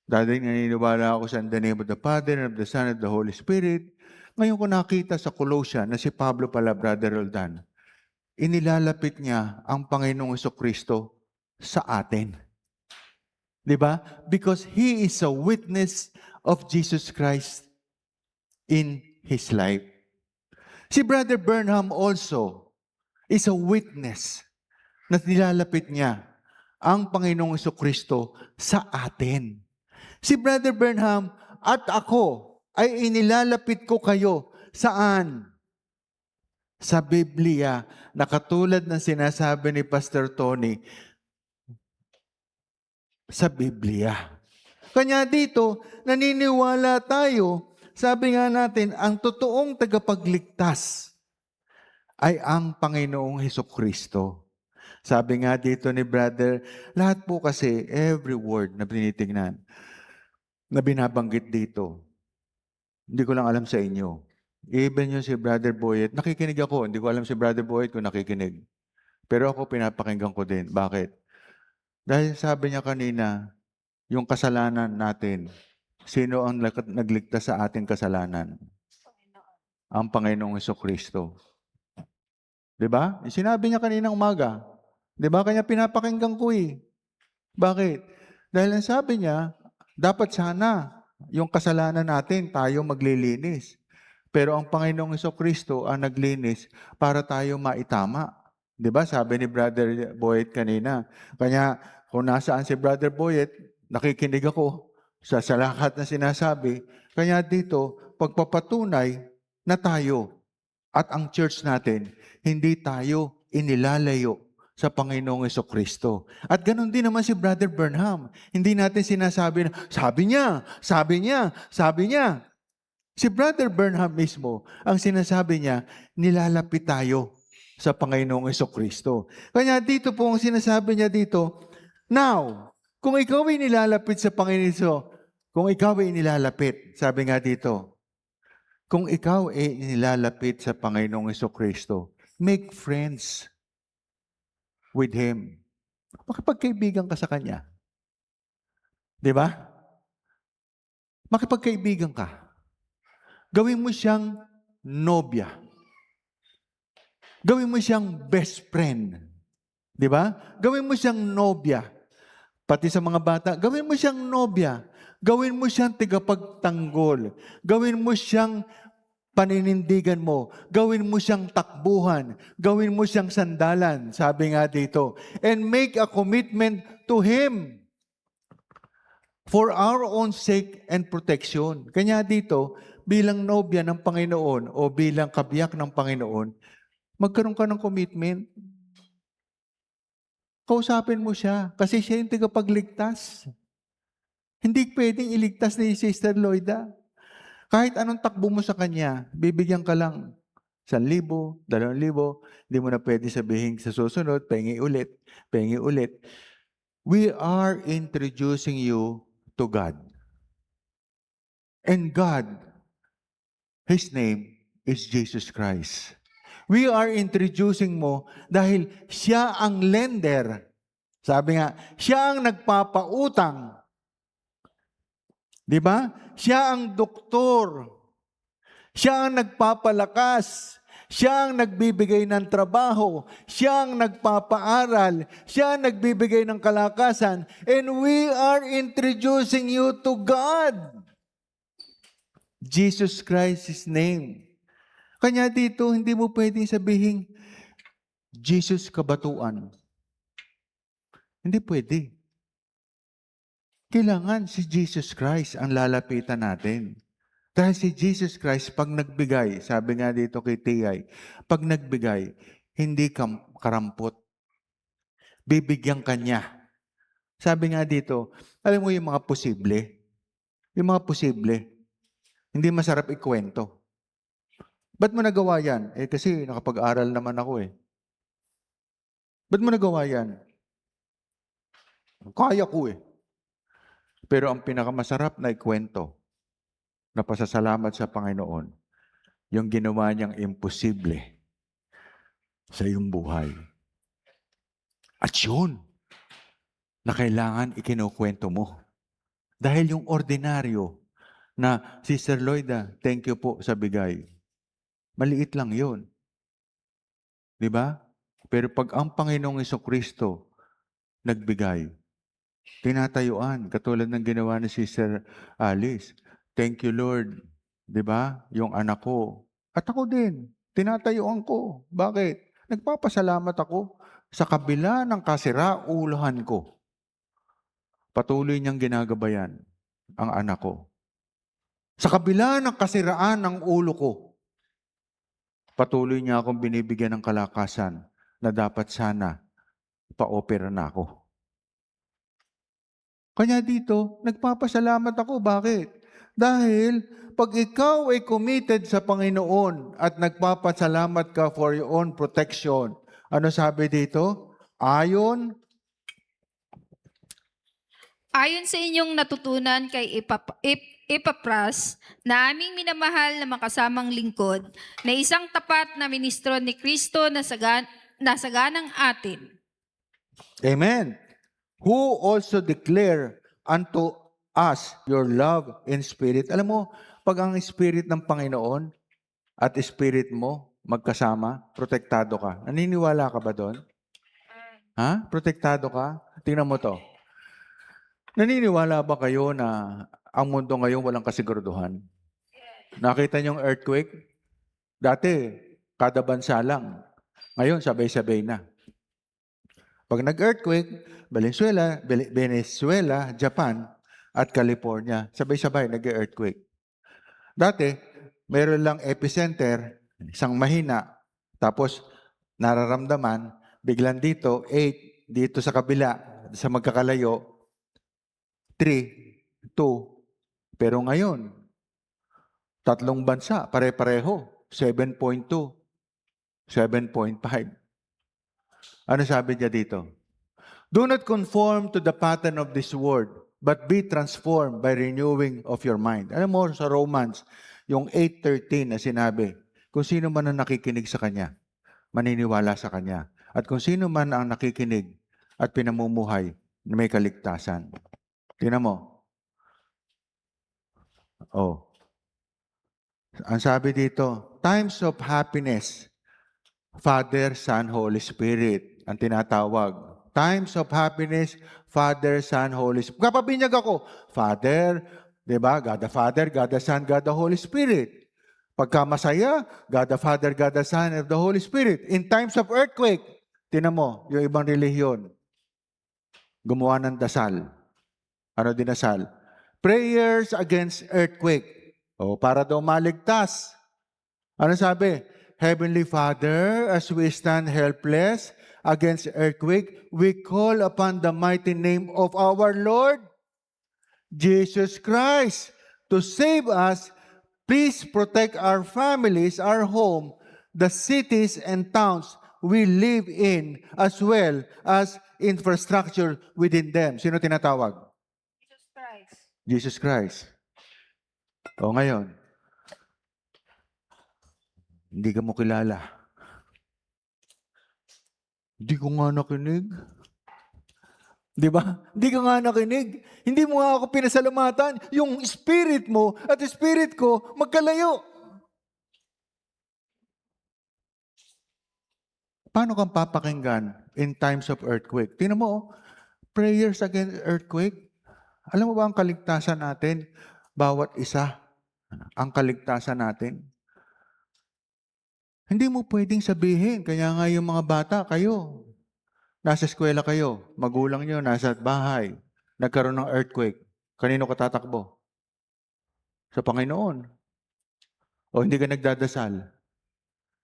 Dati naniniwala ako sa in the name of the Father, and of the Son, and of the Holy Spirit. Ngayon ko nakita sa Colossians na si Pablo pala, Brother Roldan, inilalapit niya ang Panginoong Jesucristo sa atin. Di ba? Because He is a witness of Jesus Christ in His life. Si Brother Burnham also is a witness na nilalapit niya ang Panginoong Jesucristo sa atin. Si Brother Burnham at ako ay inilalapit ko kayo saan? Sa Biblia, na katulad ng sinasabi ni Pastor Tony, sa Biblia. Kanya dito, naniniwala tayo, sabi nga natin, ang totoong tagapagligtas ay ang Panginoong Hesukristo. Sabi nga dito ni Brother, lahat po kasi, every word na tinitingnan, na binabanggit dito, hindi ko lang alam sa inyo. Even yung si Brother Boyet, nakikinig ako. Hindi ko alam si Brother Boyet kung nakikinig. Pero ako pinapakinggan ko din. Bakit? Dahil sabi niya kanina, yung kasalanan natin, sino ang nagligtas sa ating kasalanan? Ang Panginoong Jesucristo. Diba? Sinabi niya kanina umaga. Diba? Kanya pinapakinggan ko eh. Bakit? Dahil ang sabi niya, dapat sana yung kasalanan natin, tayo maglilinis. Pero ang Panginoong Jesucristo ang naglinis para tayo maitama. Diba? Sabi ni Brother Boyet kanina. Kanya, kung nasaan si Brother Boyet, nakikinig ako sa lahat na sinasabi. Kanya dito, pagpapatunay na tayo at ang church natin, hindi tayo inilalayo sa Panginoong Jesucristo. At ganoon din naman si Brother Burnham. Hindi natin sinasabi na, sabi niya. Si Brother Burnham mismo, ang sinasabi niya, nilalapit tayo sa Panginoong Jesucristo. Kanya dito po ang sinasabi niya dito, now, kung ikaw ay nilalapit sa Panginoon, kung ikaw ay nilalapit, sabi nga dito, kung ikaw ay nilalapit sa Panginoong Jesucristo, make friends with Him. Makipagkaibigan ka sa Kanya. Di ba? Makipagkaibigan ka. Gawin mo siyang nobya. Gawin mo siyang best friend. Di ba? Gawin mo siyang nobya. Pati sa mga bata, gawin mo siyang nobya. Gawin mo siyang tigapagtanggol. Gawin mo siyang paninindigan mo. Gawin mo siyang takbuhan. Gawin mo siyang sandalan. Sabi nga dito. And make a commitment to Him for our own sake and protection. Kanya dito, bilang nobya ng Panginoon o bilang kabiyak ng Panginoon, magkaroon ka ng commitment. Kausapin mo siya kasi siya yung tagapagligtas. Hindi pwedeng iligtas ni Sister Loida. Kahit anong takbo mo sa kanya, bibigyan ka lang 1,000, 2,000, hindi mo na pwede sabihin sa susunod, pengi ulit. We are introducing you to God. And God, His name is Jesus Christ. We are introducing mo dahil siya ang lender. Sabi nga, siya ang nagpapautang. Di ba? Siya ang doktor. Siya ang nagpapalakas. Siya ang nagbibigay ng trabaho. Siya ang nagpapaaral. Siya ang nagbibigay ng kalakasan. And we are introducing you to God. Jesus Christ's name. Kanya dito, hindi mo pwedeng sabihin, Jesus kabatuan. Hindi pwede. Kailangan si Jesus Christ ang lalapitan natin. Dahil si Jesus Christ, pag nagbigay, sabi nga dito kay Tiyay, pag nagbigay, hindi karampot. Bibigyan ka niya. Sabi nga dito, alam mo yung mga posible? Yung mga posible, hindi masarap ikwento. Ba't mo nagawa yan? Kasi nakapag-aral naman ako eh. Ba't mo nagawa yan? Kaya ko eh. Pero ang pinakamasarap na ikwento, na pasasalamat sa Panginoon yung ginawa niyang imposible sa iyong buhay. At yun na kailangan ikinukwento mo. Dahil yung ordinaryo na, Sister Lloyda, thank you po sa bigay. Maliit lang yun. Di ba? Pero pag ang Panginoong Kristo nagbigay, tinatayuan, katulad ng ginawa ni Sister Alice. Thank you, Lord. Di ba? Yung anak ko. At ako din, tinatayuan ko. Bakit? Nagpapasalamat ako sa kabila ng kasiraulahan ko. Patuloy niyang ginagabayan ang anak ko. Sa kabila ng kasiraan ng ulo ko, patuloy niya akong binibigyan ng kalakasan na dapat sana pa-opera na ako. Kanya dito, nagpapasalamat ako. Bakit? Dahil pag ikaw ay committed sa Panginoon at nagpapasalamat ka for your own protection, ano sabi dito?
Ayon sa inyong natutunan kay Epapras, na aming minamahal na makasamang lingkod, na isang tapat na ministro ni Kristo na saganang atin.
Amen. Who also declare unto us your love in spirit. Alam mo, pag ang spirit ng Panginoon at spirit mo magkasama, protektado ka. Naniniwala ka ba doon? Ha? Protektado ka? Tingnan mo to. Naniniwala ba kayo na ang mundo ngayon walang kasiguraduhan? Nakita niyong earthquake? Dati, kada bansa lang. Ngayon, sabay-sabay na. Pag nag-earthquake, Venezuela, Japan, at California, sabay-sabay nag-earthquake. Dati, meron lang epicenter, isang mahina, tapos nararamdaman, biglang dito, 8, dito sa kabila, sa magkakalayo, 3, 2. Pero ngayon, 3 bansa, pare-pareho, 7.2, 7.5. Ano sabi niya dito? Do not conform to the pattern of this world, but be transformed by renewing of your mind. Alam mo, sa Romans, yung 8:13 na sinabi, kung sino man ang nakikinig sa Kanya, maniniwala sa Kanya. At kung sino man ang nakikinig at pinamumuhay na may kaligtasan. Tingnan mo. Oh. Ang sabi dito, times of happiness, Father, Son, Holy Spirit, ang tinatawag. Times of happiness, Father, Son, Holy Spirit. Kapabinyag ako, Father, di ba? God the Father, God the Son, God the Holy Spirit. Pagka masaya, God the Father, God the Son, and the Holy Spirit. In times of earthquake, tinan mo, yung ibang relihiyon, gumawa ng dasal. Ano dinasal? Prayers against earthquake. O, para daw maligtas. Ano sabi? Heavenly Father, as we stand helpless against earthquake, we call upon the mighty name of our Lord Jesus Christ to save us. Please protect our families, our home, the cities and towns we live in, as well as infrastructure within them. Sino tinatawag?
Jesus Christ.
Jesus Christ. O ngayon, hindi ka mo kilala. Hindi ko nga nakinig. Di ba? Hindi ka nga nakinig. Hindi mo nga ako pinasalamatan. Yung spirit mo at spirit ko magkalayo. Paano kang papakinggan in times of earthquake? Tingnan mo, prayers against earthquake. Alam mo ba ang kaligtasan natin? Bawat isa, ang kaligtasan natin. Hindi mo pwedeng sabihin, kaya nga yung mga bata, kayo, nasa eskwela kayo, magulang nyo, nasa bahay, nagkaroon ng earthquake. Kanino ka tatakbo? Sa Panginoon. O hindi ka nagdadasal?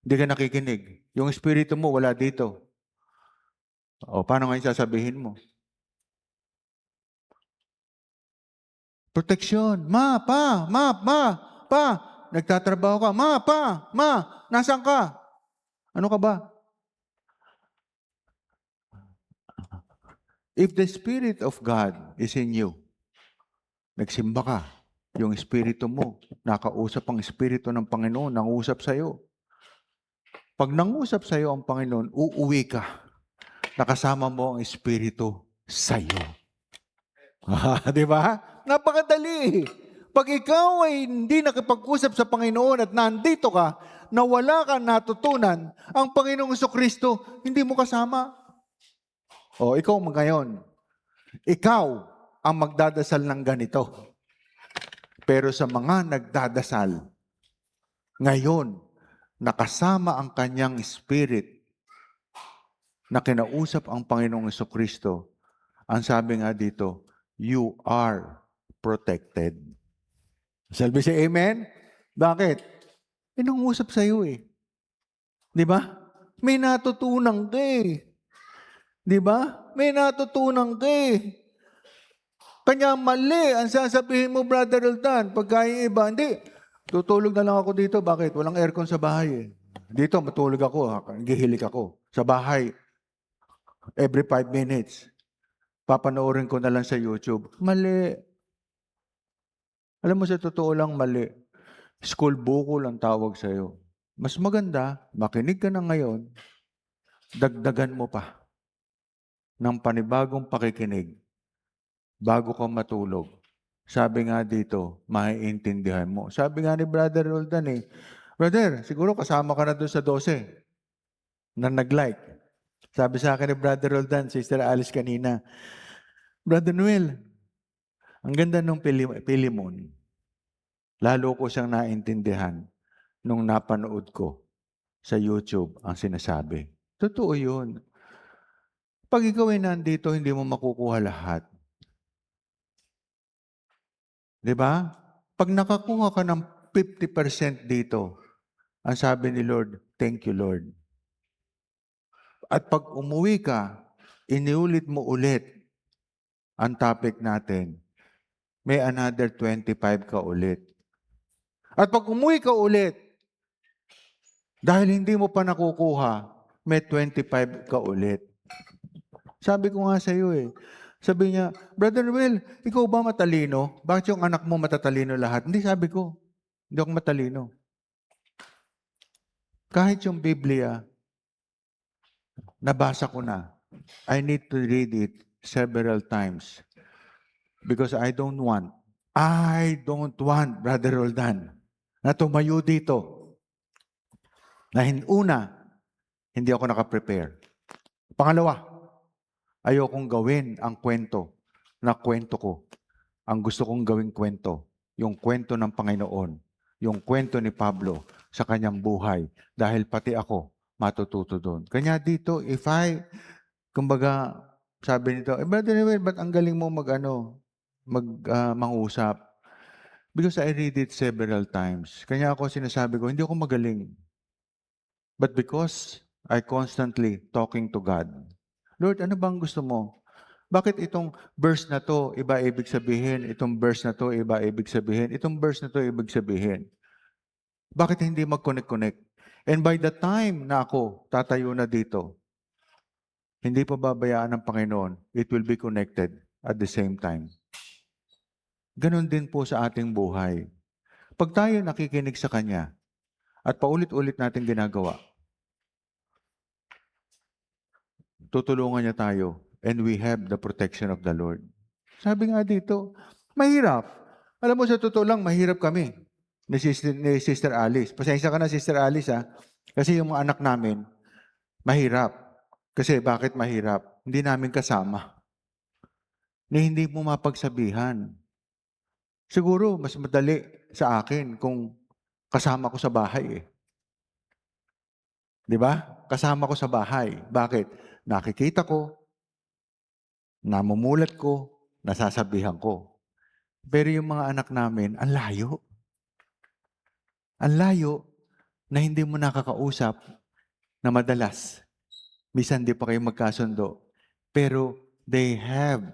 Hindi ka nakikinig? Yung espiritu mo wala dito. O paano ngayon sasabihin mo? Proteksyon. Ma, pa. Nagtatrabaho ka. Ma, nasaan ka? Ano ka ba? If the Spirit of God is in you, nagsimba ka, yung espiritu mo. Nakausap ang espiritu ng Panginoon, nangusap sa'yo. Pag nangusap sa'yo ang Panginoon, uuwi ka. Nakasama mo ang espiritu sa'yo. Di ba? Napakadali. Pag ikaw ay hindi nakipag-usap sa Panginoon at nandito ka, na wala kang natutunan, ang Panginoong Jesucristo, hindi mo kasama. O, ikaw ngayon, ikaw ang magdadasal ng ganito. Pero sa mga nagdadasal, ngayon, nakasama ang kanyang spirit na kinausap ang Panginoong Jesucristo, ang sabi nga dito, you are protected. Salbi si Amen? Bakit? Inangusap sa iyo eh. Di ba? May natutunan ka eh. Di ba? May natutunan ka eh. Kanya mali ang sasabihin mo, Brother Roldan, pagka yung iba, hindi, tutulog na lang ako dito. Bakit? Walang aircon sa bahay eh. Dito, matulog ako, gihilik ako. Sa bahay, every 5 minutes. Papanoorin ko na lang sa YouTube. Mali. Alam mo, sa totoo lang, mali. School bukol ang tawag sa'yo. Mas maganda, makinig ka na ngayon, dagdagan mo pa ng panibagong pakikinig bago ka matulog. Sabi nga dito, maiintindihan mo. Sabi nga ni Brother Roldan eh, Brother, siguro kasama ka na doon sa 12 na nag-like. Sabi sa akin ni Brother Roldan, Sister Alice kanina, Brother Noel, ang ganda ng Pilimon. Lalo ko siyang naintindihan nung napanood ko sa YouTube ang sinasabi. Totoo yun. Pag ikaw ay nandito, hindi mo makukuha lahat. Di ba? Pag nakakuha ka ng 50% dito, ang sabi ni Lord, thank you Lord. At pag umuwi ka, iniulit mo ulit ang topic natin, may another 25 ka ulit. At pag umuwi ka ulit, dahil hindi mo pa nakukuha, may 25 ka ulit. Sabi ko nga sa iyo eh, sabi niya, Brother Noel, ikaw ba matalino? Bakit yung anak mo matatalino lahat? Hindi, sabi ko, hindi ako matalino. Kahit yung Biblia, nabasa ko na. I need to read it several times. Because I don't want, Brother Roldan, na tumayo dito. Na una, hindi ako nakaprepare. Pangalawa, ayokong gawin ang kwento na kwento ko. Ang gusto kong gawing kwento, yung kwento ng Panginoon, yung kwento ni Pablo sa kanyang buhay. Dahil pati ako matututo doon. Kanya dito, kumbaga, sabi nito, Brother Noel, ba't ang galing mo mangusap? Because I read it several times. Kanya ako sinasabi ko, hindi ako magaling. But because I constantly talking to God, Lord, ano bang gusto mo? Bakit itong verse na to, iba ibig sabihin? Itong verse na to, iba ibig sabihin? Itong verse na to, ibig sabihin? Bakit hindi mag-connect-connect? And by the time na ako tatayo na dito, hindi pa babayaan ng Panginoon, it will be connected at the same time. Ganon din po sa ating buhay. Pag tayo nakikinig sa Kanya, at paulit-ulit natin ginagawa, tutulungan niya tayo, and we have the protection of the Lord. Sabi nga dito, mahirap. Alam mo, sa totoo lang, mahirap kami ni Sister Alice. Pasensya ka na, Sister Alice, ha? Kasi yung mga anak namin, mahirap. Kasi bakit mahirap? Hindi namin kasama. Hindi mo mapagsabihan. Siguro, mas madali sa akin kung kasama ko sa bahay eh. Di ba? Kasama ko sa bahay. Bakit? Nakikita ko, namumulat ko, nasasabihan ko. Pero yung mga anak namin, ang layo. Ang layo na hindi mo nakakausap na madalas. Minsan di pa kayo magkasundo. Pero they have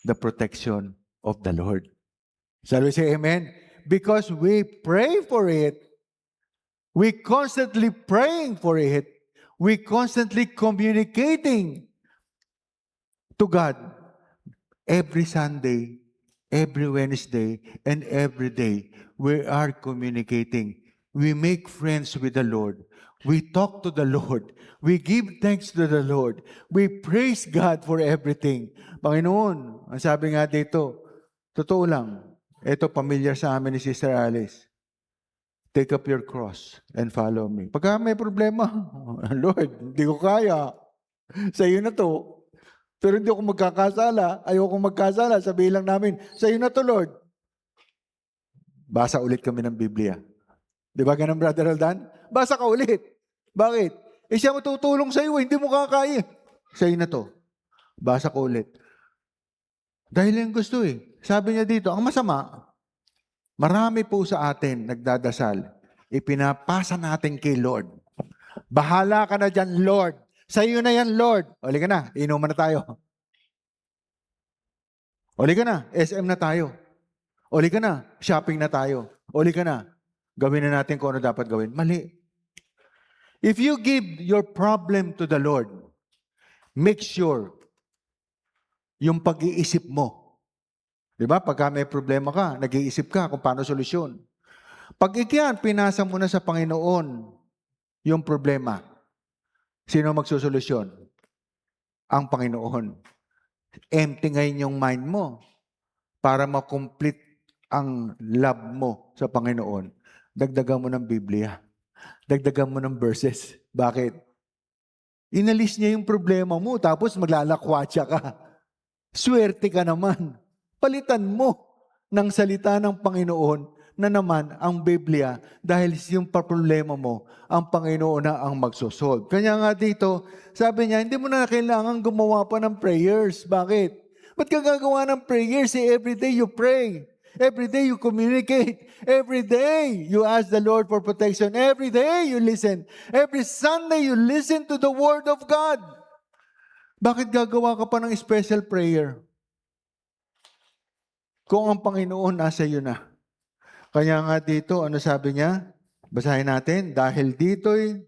the protection of the Lord. Shall we say amen? Because we pray for it. We constantly praying for it. We constantly communicating to God every Sunday, every Wednesday and every day, we are communicating. We make friends with the Lord. We talk to the Lord. We give thanks to the Lord. We praise God for everything. Panginoon, ang sabi nga dito, totoo lang, ito familiar sa amin ni Sister Alice. Take up your cross and follow me. Pagka may problema, Lord, hindi ko kaya. Sa iyo na to. Pero hindi ako magkakasala. Ayoko magkasala. Sabihin lang namin, sa iyo na to, Lord. Basa ulit kami ng Biblia. Di ba ganun, Brother Aldan? Basa ka ulit. Bakit? Siya matutulong sa iyo, hindi mo kakaya. Sa iyo na to. Basa ko ulit. Dahil yung gusto Sabi niya dito, ang masama, marami po sa atin nagdadasal. Ipinapasa natin kay Lord. Bahala ka na dyan, Lord. Sa iyo na yan, Lord. Uli ka na, inuman na tayo. Uli ka na, SM na tayo. Uli ka na, shopping na tayo. Uli ka na, gawin na natin kung ano dapat gawin. Mali. If you give your problem to the Lord, make sure yung pag-iisip mo. Diba? Pagka may problema ka, nag-iisip ka kung paano solusyon. Pag ikiyan, pinasa mo na sa Panginoon yung problema. Sino magsosolusyon? Ang Panginoon. Empty ngayon yung mind mo para makomplete ang love mo sa Panginoon. Dagdagan mo ng Biblia. Dagdagan mo ng verses. Bakit? Inalis niya yung problema mo tapos maglalakwatsa ka. Swerte ka naman. Palitan mo ng salita ng Panginoon na naman ang Biblia dahil yung problema mo, ang Panginoon na ang magsosolve. Kanya nga dito, sabi niya, hindi mo na kailangan gumawa pa ng prayers. Bakit? Ba't ka gagawa ng prayers? Every day you pray. Every day you communicate. Every day you ask the Lord for protection. Every day you listen. Every Sunday you listen to the Word of God. Bakit gagawa ka pa ng special prayer? Kung ang Panginoon nasa iyo na. Kaya nga dito, ano sabi niya? Basahin natin. Dahil dito'y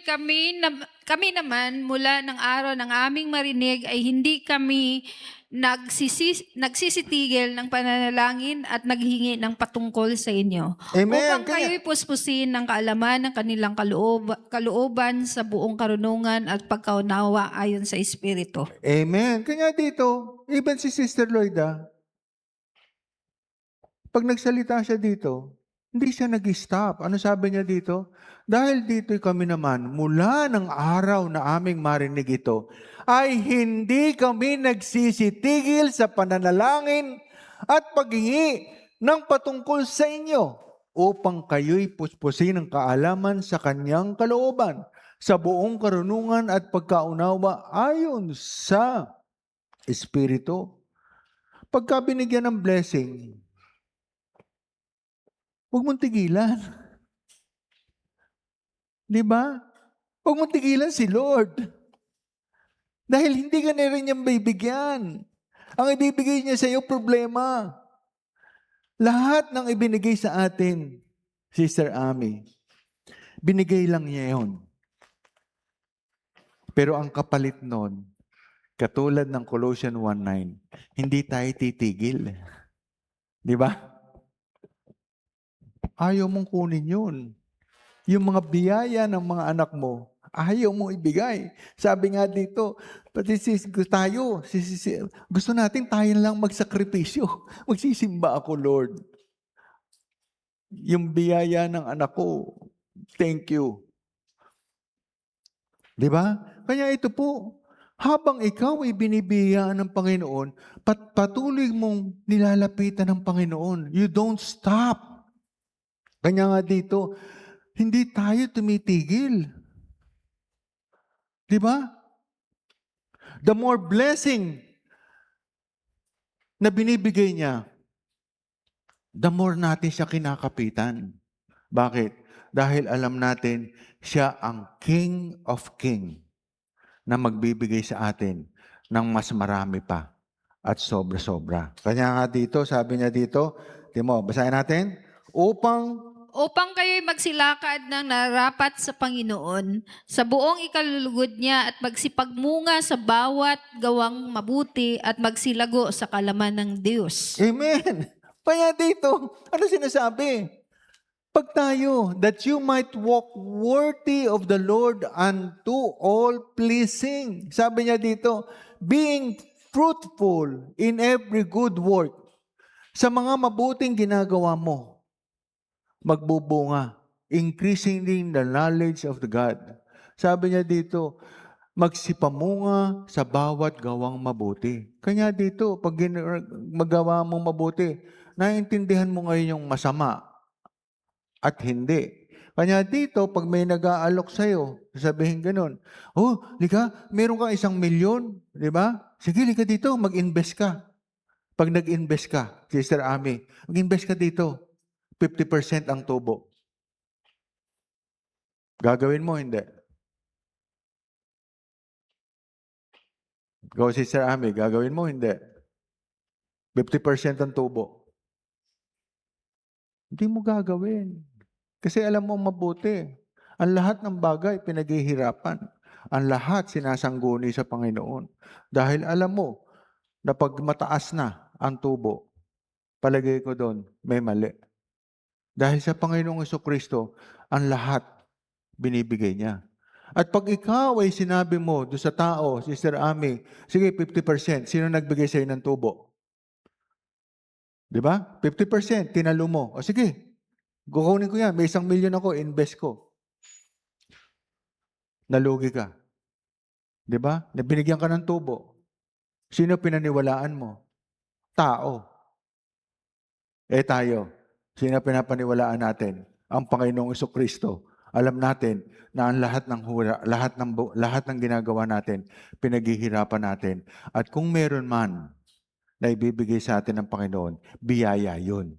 kami naman mula ng araw ng aming marinig ay hindi kami nagsisitigil ng pananalangin at naghingi ng patungkol sa inyo. Amen.
Upang kayo'y puspusin ng kaalaman ng kanilang kalooban sa buong karunungan at pagkaunawa ayon sa Espiritu.
Amen. Kaya dito, even si Sister Lloyda, pag nagsalita siya dito, hindi siya nag-stop. Ano sabi niya dito? Dahil dito'y kami naman, mula ng araw na aming marinig ito, ay hindi kami nagsisitigil sa pananalangin at paghingi ng patungkol sa inyo upang kayo'y puspusin ng kaalaman sa kanyang kalooban, sa buong karunungan at pagkaunawa ayon sa Espiritu. Pagka binigyan ng blessing, huwag mong tigilan. Di ba? Huwag mong tigilan si Lord. Dahil hindi ka na rin niyang bibigyan. Ang ibibigay niya sa iyo, problema. Lahat ng ibinigay sa atin, Sister Ami, binigay lang niya yun. Pero ang kapalit nun, katulad ng Colossians 1:9, hindi tayo titigil. Di ba? Ayaw mong kunin yun. Yung mga biyaya ng mga anak mo, ayaw mong ibigay. Sabi nga dito, pati gusto natin tayo lang magsakripisyo. Magsisimba ako, Lord. Yung biyaya ng anak ko, thank you. Di ba? Kaya ito po, habang ikaw ay binibiyayaan ng Panginoon, patuloy mong nilalapitan ng Panginoon. You don't stop. Kanya nga dito, hindi tayo tumitigil. Di ba? The more blessing na binibigay niya, the more natin siya kinakapitan. Bakit? Dahil alam natin, siya ang King of King na magbibigay sa atin ng mas marami pa at sobra-sobra. Kanya nga dito, sabi niya dito, Timo, basahin natin, upang
upang kayo'y magsilakad ng narapat sa Panginoon sa buong ikalulugod niya at magsipagmunga sa bawat gawang mabuti at magsilago sa kalaman ng Diyos.
Amen. Kaya dito, ano sinasabi? Pag tayo, that you might walk worthy of the Lord unto all pleasing. Sabi niya dito, being fruitful in every good work. Sa mga mabuting ginagawa mo, magbubunga. Increasing in the knowledge of the God. Sabi niya dito, magsipamunga sa bawat gawang mabuti. Kanya dito, pag magawa mong mabuti, naiintindihan mo ngayon yung masama at hindi. Kanya dito, pag may nag-aalok sa'yo, sabihin ganun, oh, lika, meron kang 1,000,000, di ba? Sige, lika dito, mag-invest ka. Pag nag-invest ka, Sister Ami, mag-invest ka dito, 50% ang tubo. Gagawin mo, hindi. Go, Sister Ami, gagawin mo, hindi. 50% ang tubo. Hindi mo gagawin. Kasi alam mo mabuti. Ang lahat ng bagay pinaghihirapan. Ang lahat sinasangguni sa Panginoon. Dahil alam mo na pag mataas na ang tubo, palagay ko doon, may mali. Dahil sa Panginoong Jesucristo, ang lahat binibigay niya. At pag ikaw ay sinabi mo doon sa tao, Sister Ami, sige, 50%, sino nagbigay sa'yo ng tubo? Di ba? 50%, tinalo mo. O sige, kukunin ko yan. May 1,000,000 ako, invest ko. Nalugi ka. Di ba? Binigyan ka ng tubo. Sino pinaniwalaan mo? Tao. Tayo. Sino pinapaniwalaan natin? Ang Panginoong Jesucristo. Alam natin na ang lahat ng hura, lahat ng ginagawa natin, pinaghihirapan natin. At kung meron man na ibibigay sa atin ng Panginoon, biyaya yun.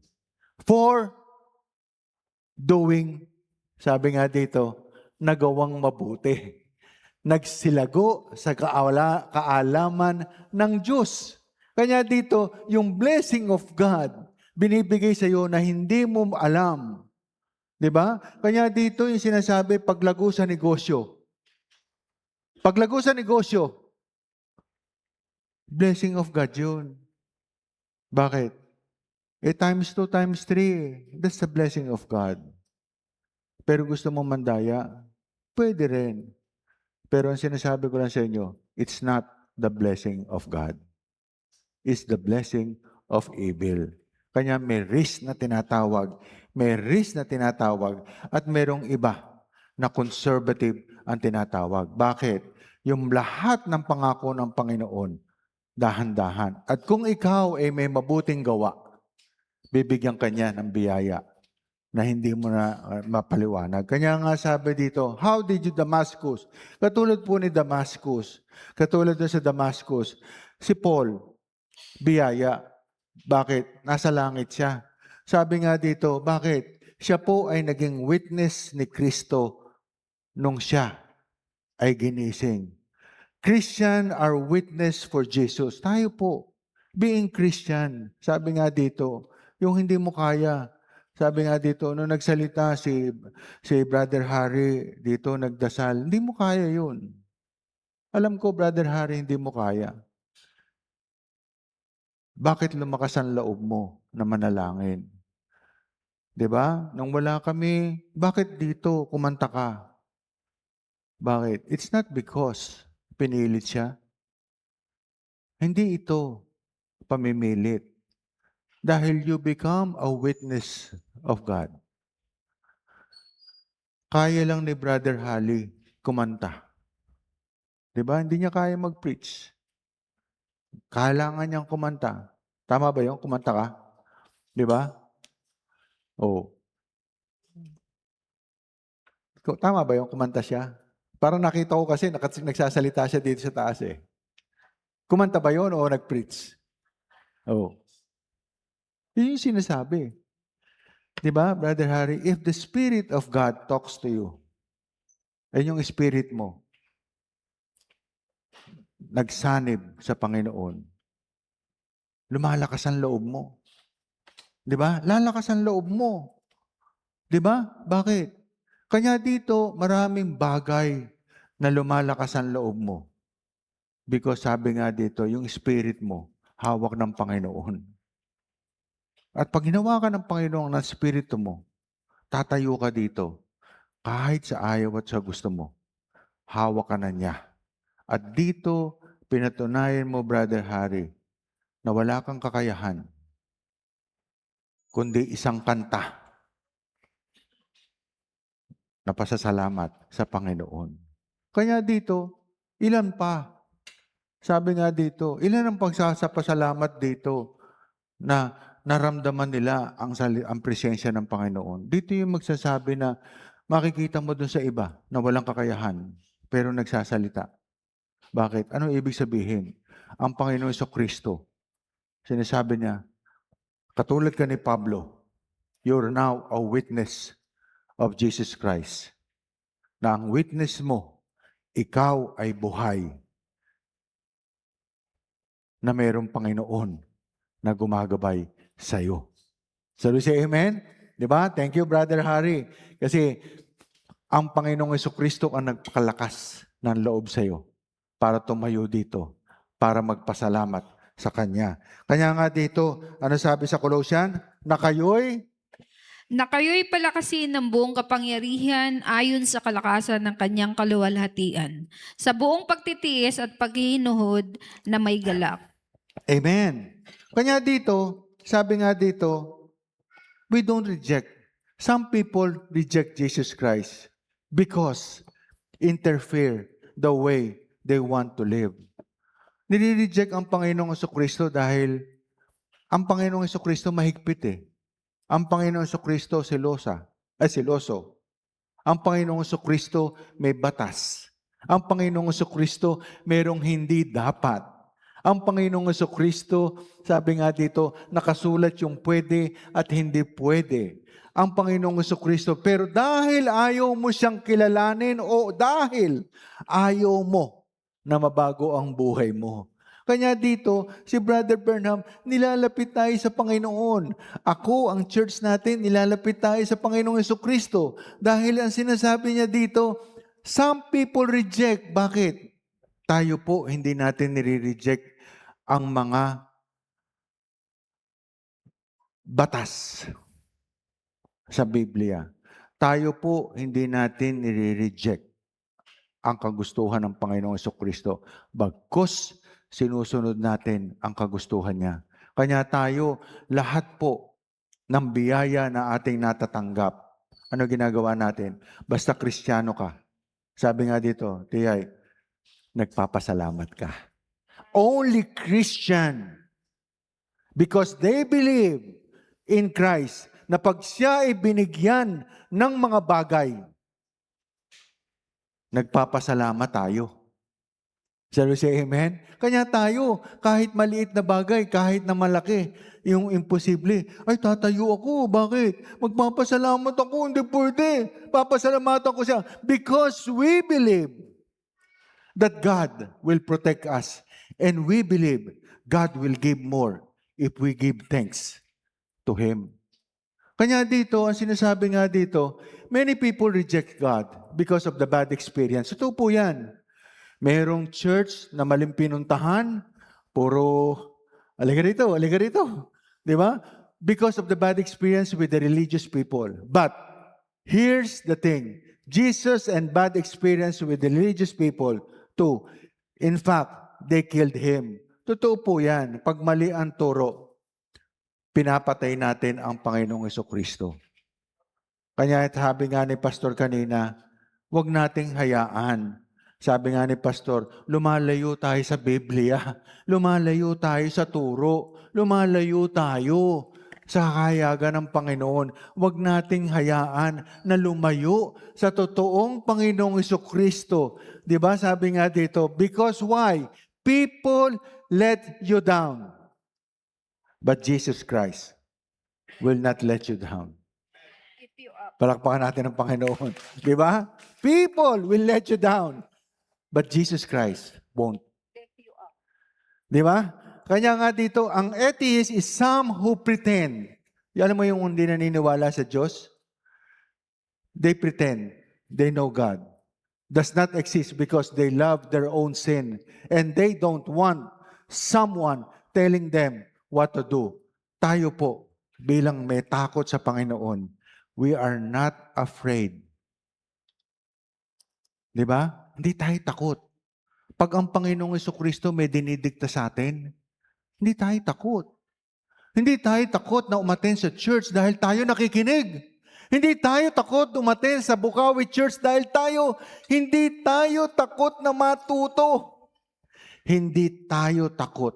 For doing, sabi nga dito, nagawang mabuti. Nagsilago sa kaalaman ng Diyos. Kanya dito, yung blessing of God, binibigay sa iyo na hindi mo alam. Diba? Kanya dito yung sinasabi, paglago sa negosyo. Paglago sa negosyo, blessing of God yun. Bakit? Times 2, times 3, that's the blessing of God. Pero gusto mo mandaya, pwede rin. Pero ang sinasabi ko lang sa inyo, it's not the blessing of God. It's the blessing of evil. Kanya may risk na tinatawag, at merong iba na conservative ang tinatawag. Bakit? Yung lahat ng pangako ng Panginoon, dahan-dahan. At kung ikaw ay may mabuting gawa, bibigyan ka niya ng biyaya na hindi mo na mapaliwanag. Kanya nga sabi dito, how did you Damascus? Katulad po ni Damascus. Katulad doon sa Damascus, si Paul, biyaya. Bakit? Nasa langit siya. Sabi nga dito, bakit? Siya po ay naging witness ni Kristo nung siya ay ginising. Christian are witness for Jesus. Tayo po, being Christian, sabi nga dito, yung hindi mo kaya. Sabi nga dito, nung nagsalita si Brother Harry dito, nagdasal, hindi mo kaya yun. Alam ko, Brother Harry, hindi mo kaya. Bakit lumakas ang loob mo na manalangin? 'Di ba? Nung wala kami, bakit dito kumanta ka? Bakit? It's not because pinilit siya. Hindi ito pamimilit. Dahil you become a witness of God. Kaya lang ni Brother Hali kumanta. 'Di ba? Hindi niya kaya mag-preach. Kailangan niyang kumanta. Tama ba 'yon? Kumanta ka? 'Di ba? Oh. Tama ba 'yung kumanta siya? Parang nakita ko kasi nagsasalita siya dito sa taas eh. Kumanta ba 'yon o nag-preach? Oh. Yun yung sinasabi. 'Di ba, Brother Harry? If the Spirit of God talks to you, yung spirit mo, nagsanib sa Panginoon, lumalakas ang loob mo. 'Di ba? Lalakas ang loob mo. Di ba? Bakit? Kanya dito, maraming bagay na lumalakas ang loob mo. Because sabi nga dito, yung spirit mo, hawak ng Panginoon. At pag ginawa ka ng Panginoon ng spirito mo, tatayo ka dito. Kahit sa ayaw at sa gusto mo, hawak ka na niya. At dito, pinatunayan mo, Brother Harry, na wala kang kakayahan, kundi isang kanta na pasasalamat sa Panginoon. Kaya dito, ilan pa? Sabi nga dito, ilan ang pagsasapasalamat dito na naramdaman nila ang presensya ng Panginoon. Dito yung magsasabi na makikita mo dun sa iba na walang kakayahan, pero nagsasalita. Bakit? Ano ibig sabihin? Ang Panginoon Kristo, sinasabi niya, katulad ka ni Pablo, you're now a witness of Jesus Christ. Na ang witness mo, ikaw ay buhay na mayroong Panginoon na gumagabay sa iyo. So, say amen? Di ba? Thank you, Brother Harry. Kasi ang Panginoong Kristo ang nagpakalakas ng loob sa iyo para tumayo dito, para magpasalamat sa Kanya. Kanya nga dito, ano sabi sa Colossian? Na kayo'y
palakasin ng buong kapangyarihan ayon sa kalakasan ng kanyang kaluwalhatian, sa buong pagtitiis at paghihinuhod na may galak.
Amen. Kanya dito, sabi nga dito, we don't reject. Some people reject Jesus Christ because interfere the way they want to live. Nire-reject ang Panginoong Kristo dahil ang Panginoong Kristo mahigpit eh. Ang Panginoong Kristo seloso. Ang Panginoong Kristo may batas. Ang Panginoong Kristo merong hindi dapat. Ang Panginoong Kristo, sabi nga dito, nakasulat yung pwede at hindi pwede. Ang Panginoong Kristo, pero dahil ayaw mo siyang kilalanin o dahil ayaw mo na mabago ang buhay mo. Kanya dito, si Brother Burnham, nilalapit tayo sa Panginoon. Ako, ang church natin, nilalapit tayo sa Panginoong Kristo. Dahil ang sinasabi niya dito, some people reject. Bakit? Tayo po, hindi natin nire-reject ang mga batas sa Biblia. Tayo po, hindi natin nire-reject ang kagustuhan ng Panginoong Kristo. Bagkus, sinusunod natin ang kagustuhan niya. Kanya tayo, lahat po ng biyaya na ating natatanggap. Ano ginagawa natin? Basta Kristiyano ka. Sabi nga dito, Tiyay, nagpapasalamat ka. Only Christian. Because they believe in Christ na pag siya ay binigyan ng mga bagay, nagpapasalamat tayo. Shall we say amen? Kanya tayo, kahit maliit na bagay, kahit na malaki, yung imposible, ay tatayo ako, bakit? Magpapasalamat ako, hindi pwede. Papasalamatan ko siya. Because we believe that God will protect us. And we believe God will give more if we give thanks to Him. Kanya dito, ang sinasabi nga dito, many people reject God because of the bad experience. Ito po yan. Merong church na maling pinuntahan, puro, aliga rito. Di ba? Because of the bad experience with the religious people. But, here's the thing. Jesus and bad experience with the religious people, too. In fact, they killed Him. Totoo po yan. Pag mali ang turo, pinapatay natin ang Panginoong Kristo. Kanya sabi nga ni Pastor kanina, huwag nating hayaan. Sabi nga ni Pastor, lumalayo tayo sa Biblia. Lumalayo tayo sa turo. Lumalayo tayo sa kahayagan ng Panginoon. Huwag nating hayaan na lumayo sa totoong Panginoong Kristo. Diba? Sabi nga dito, because why? People let you down. But Jesus Christ will not let you down.
Keep you up.
Palakpakan natin ang Panginoon. Di ba? People will let you down. But Jesus Christ won't.
Keep you up.
Di ba? Kanya nga dito, ang atheist is some who pretend. Alam mo yung hindi naniniwala sa Diyos? they pretend they know God. Does not exist because they love their own sin and they don't want someone telling them what to do. Tayo po, bilang may takot sa Panginoon, we are not afraid. Di ba? Hindi tayo takot. Pag ang Panginoong Jesucristo may dinidikta sa atin, hindi tayo takot. Hindi tayo takot na umaten sa church dahil tayo nakikinig. Hindi tayo takot umaten sa Bukawi Church dahil hindi tayo takot na matuto. Hindi tayo takot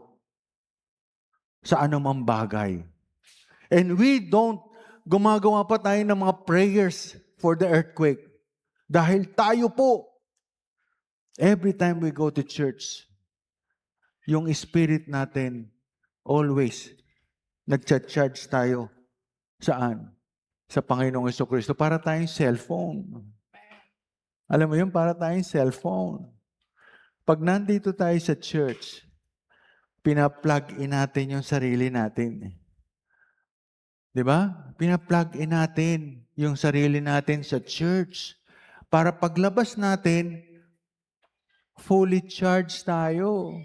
sa anumang bagay. And we don't gumagawa pa tayo ng mga prayers for the earthquake. Dahil tayo po, every time we go to church, yung spirit natin always nagcha-charge tayo. Saan? Sa Panginoong Jesucristo. Para tayong cellphone. Alam mo yun, para tayong cellphone. Pag nandito tayo sa church, pina-plug in natin yung sarili natin. Di ba? Pina-plug in natin yung sarili natin sa church. Para paglabas natin, fully charged tayo.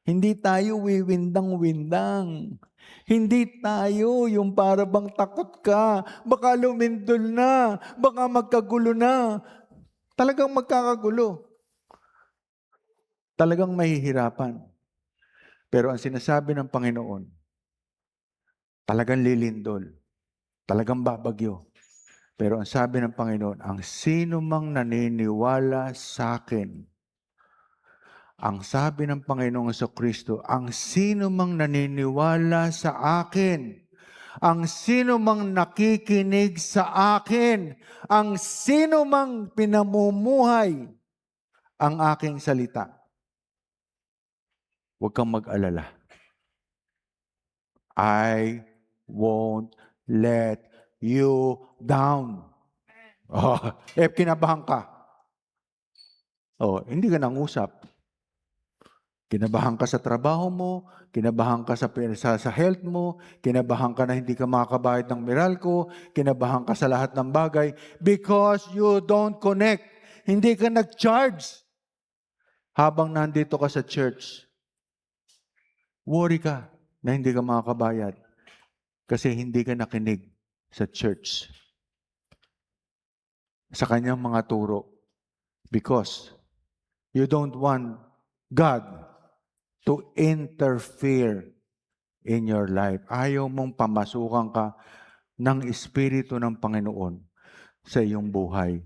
Hindi tayo wiwindang-windang. Hindi tayo yung para bang takot ka. Baka lumindol na. Baka magkagulo na. Talagang magkakagulo. Talagang mahihirapan. Pero ang sinasabi ng Panginoon, talagang lilindol. Talagang babagyo. Pero ang sabi ng Panginoon, ang sino mang naniniwala sa akin, ang sabi ng Panginoong Jesucristo, ang sino mang naniniwala sa akin, ang sino mang nakikinig sa akin, ang sino mang pinamumuhay ang aking salita, huwag kang mag-alala. I won't let you down. Kinabahan ka. Hindi ka nangusap. Kinabahan ka sa trabaho mo, kinabahan ka sa health mo, kinabahan ka na hindi ka makakabayad ng Meralco, kinabahan ka sa lahat ng bagay because you don't connect. Hindi ka nag-charge habang nandito ka sa church. Worry ka na hindi ka makakabayad kasi hindi ka nakinig sa church. Sa kanyang mga turo. Because you don't want God to interfere in your life. Ayaw mong pamasukan ka ng Espiritu ng Panginoon sa iyong buhay.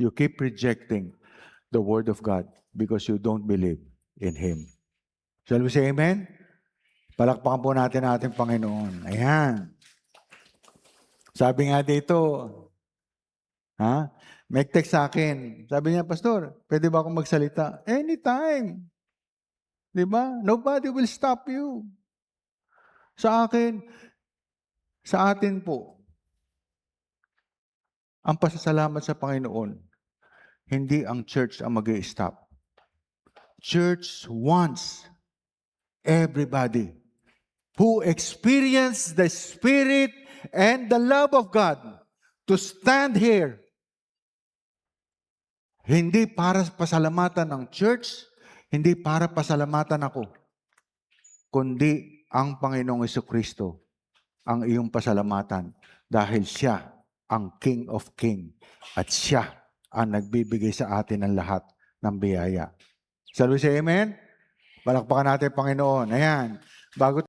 You keep rejecting the Word of God because you don't believe in Him. Shall we say amen? Palakpakan po natin ang ating Panginoon. Ayan. Sabi nga dito, may text sa akin. Sabi niya, Pastor, pwede ba akong magsalita? Anytime. Diba? Nobody will stop you. Sa atin po, ang pasasalamat sa Panginoon, hindi ang church ang mag-i-stop. Church wants everybody who experience the Spirit and the love of God to stand here. Hindi para pasalamatan ng church, hindi para pasalamatan ako, kundi ang Panginoong Jesucristo ang iyong pasalamatan dahil siya ang King of King at siya ang nagbibigay sa atin ng lahat ng biyaya. Shall we say amen? Palakpakan natin, Panginoon. Ayan. Bago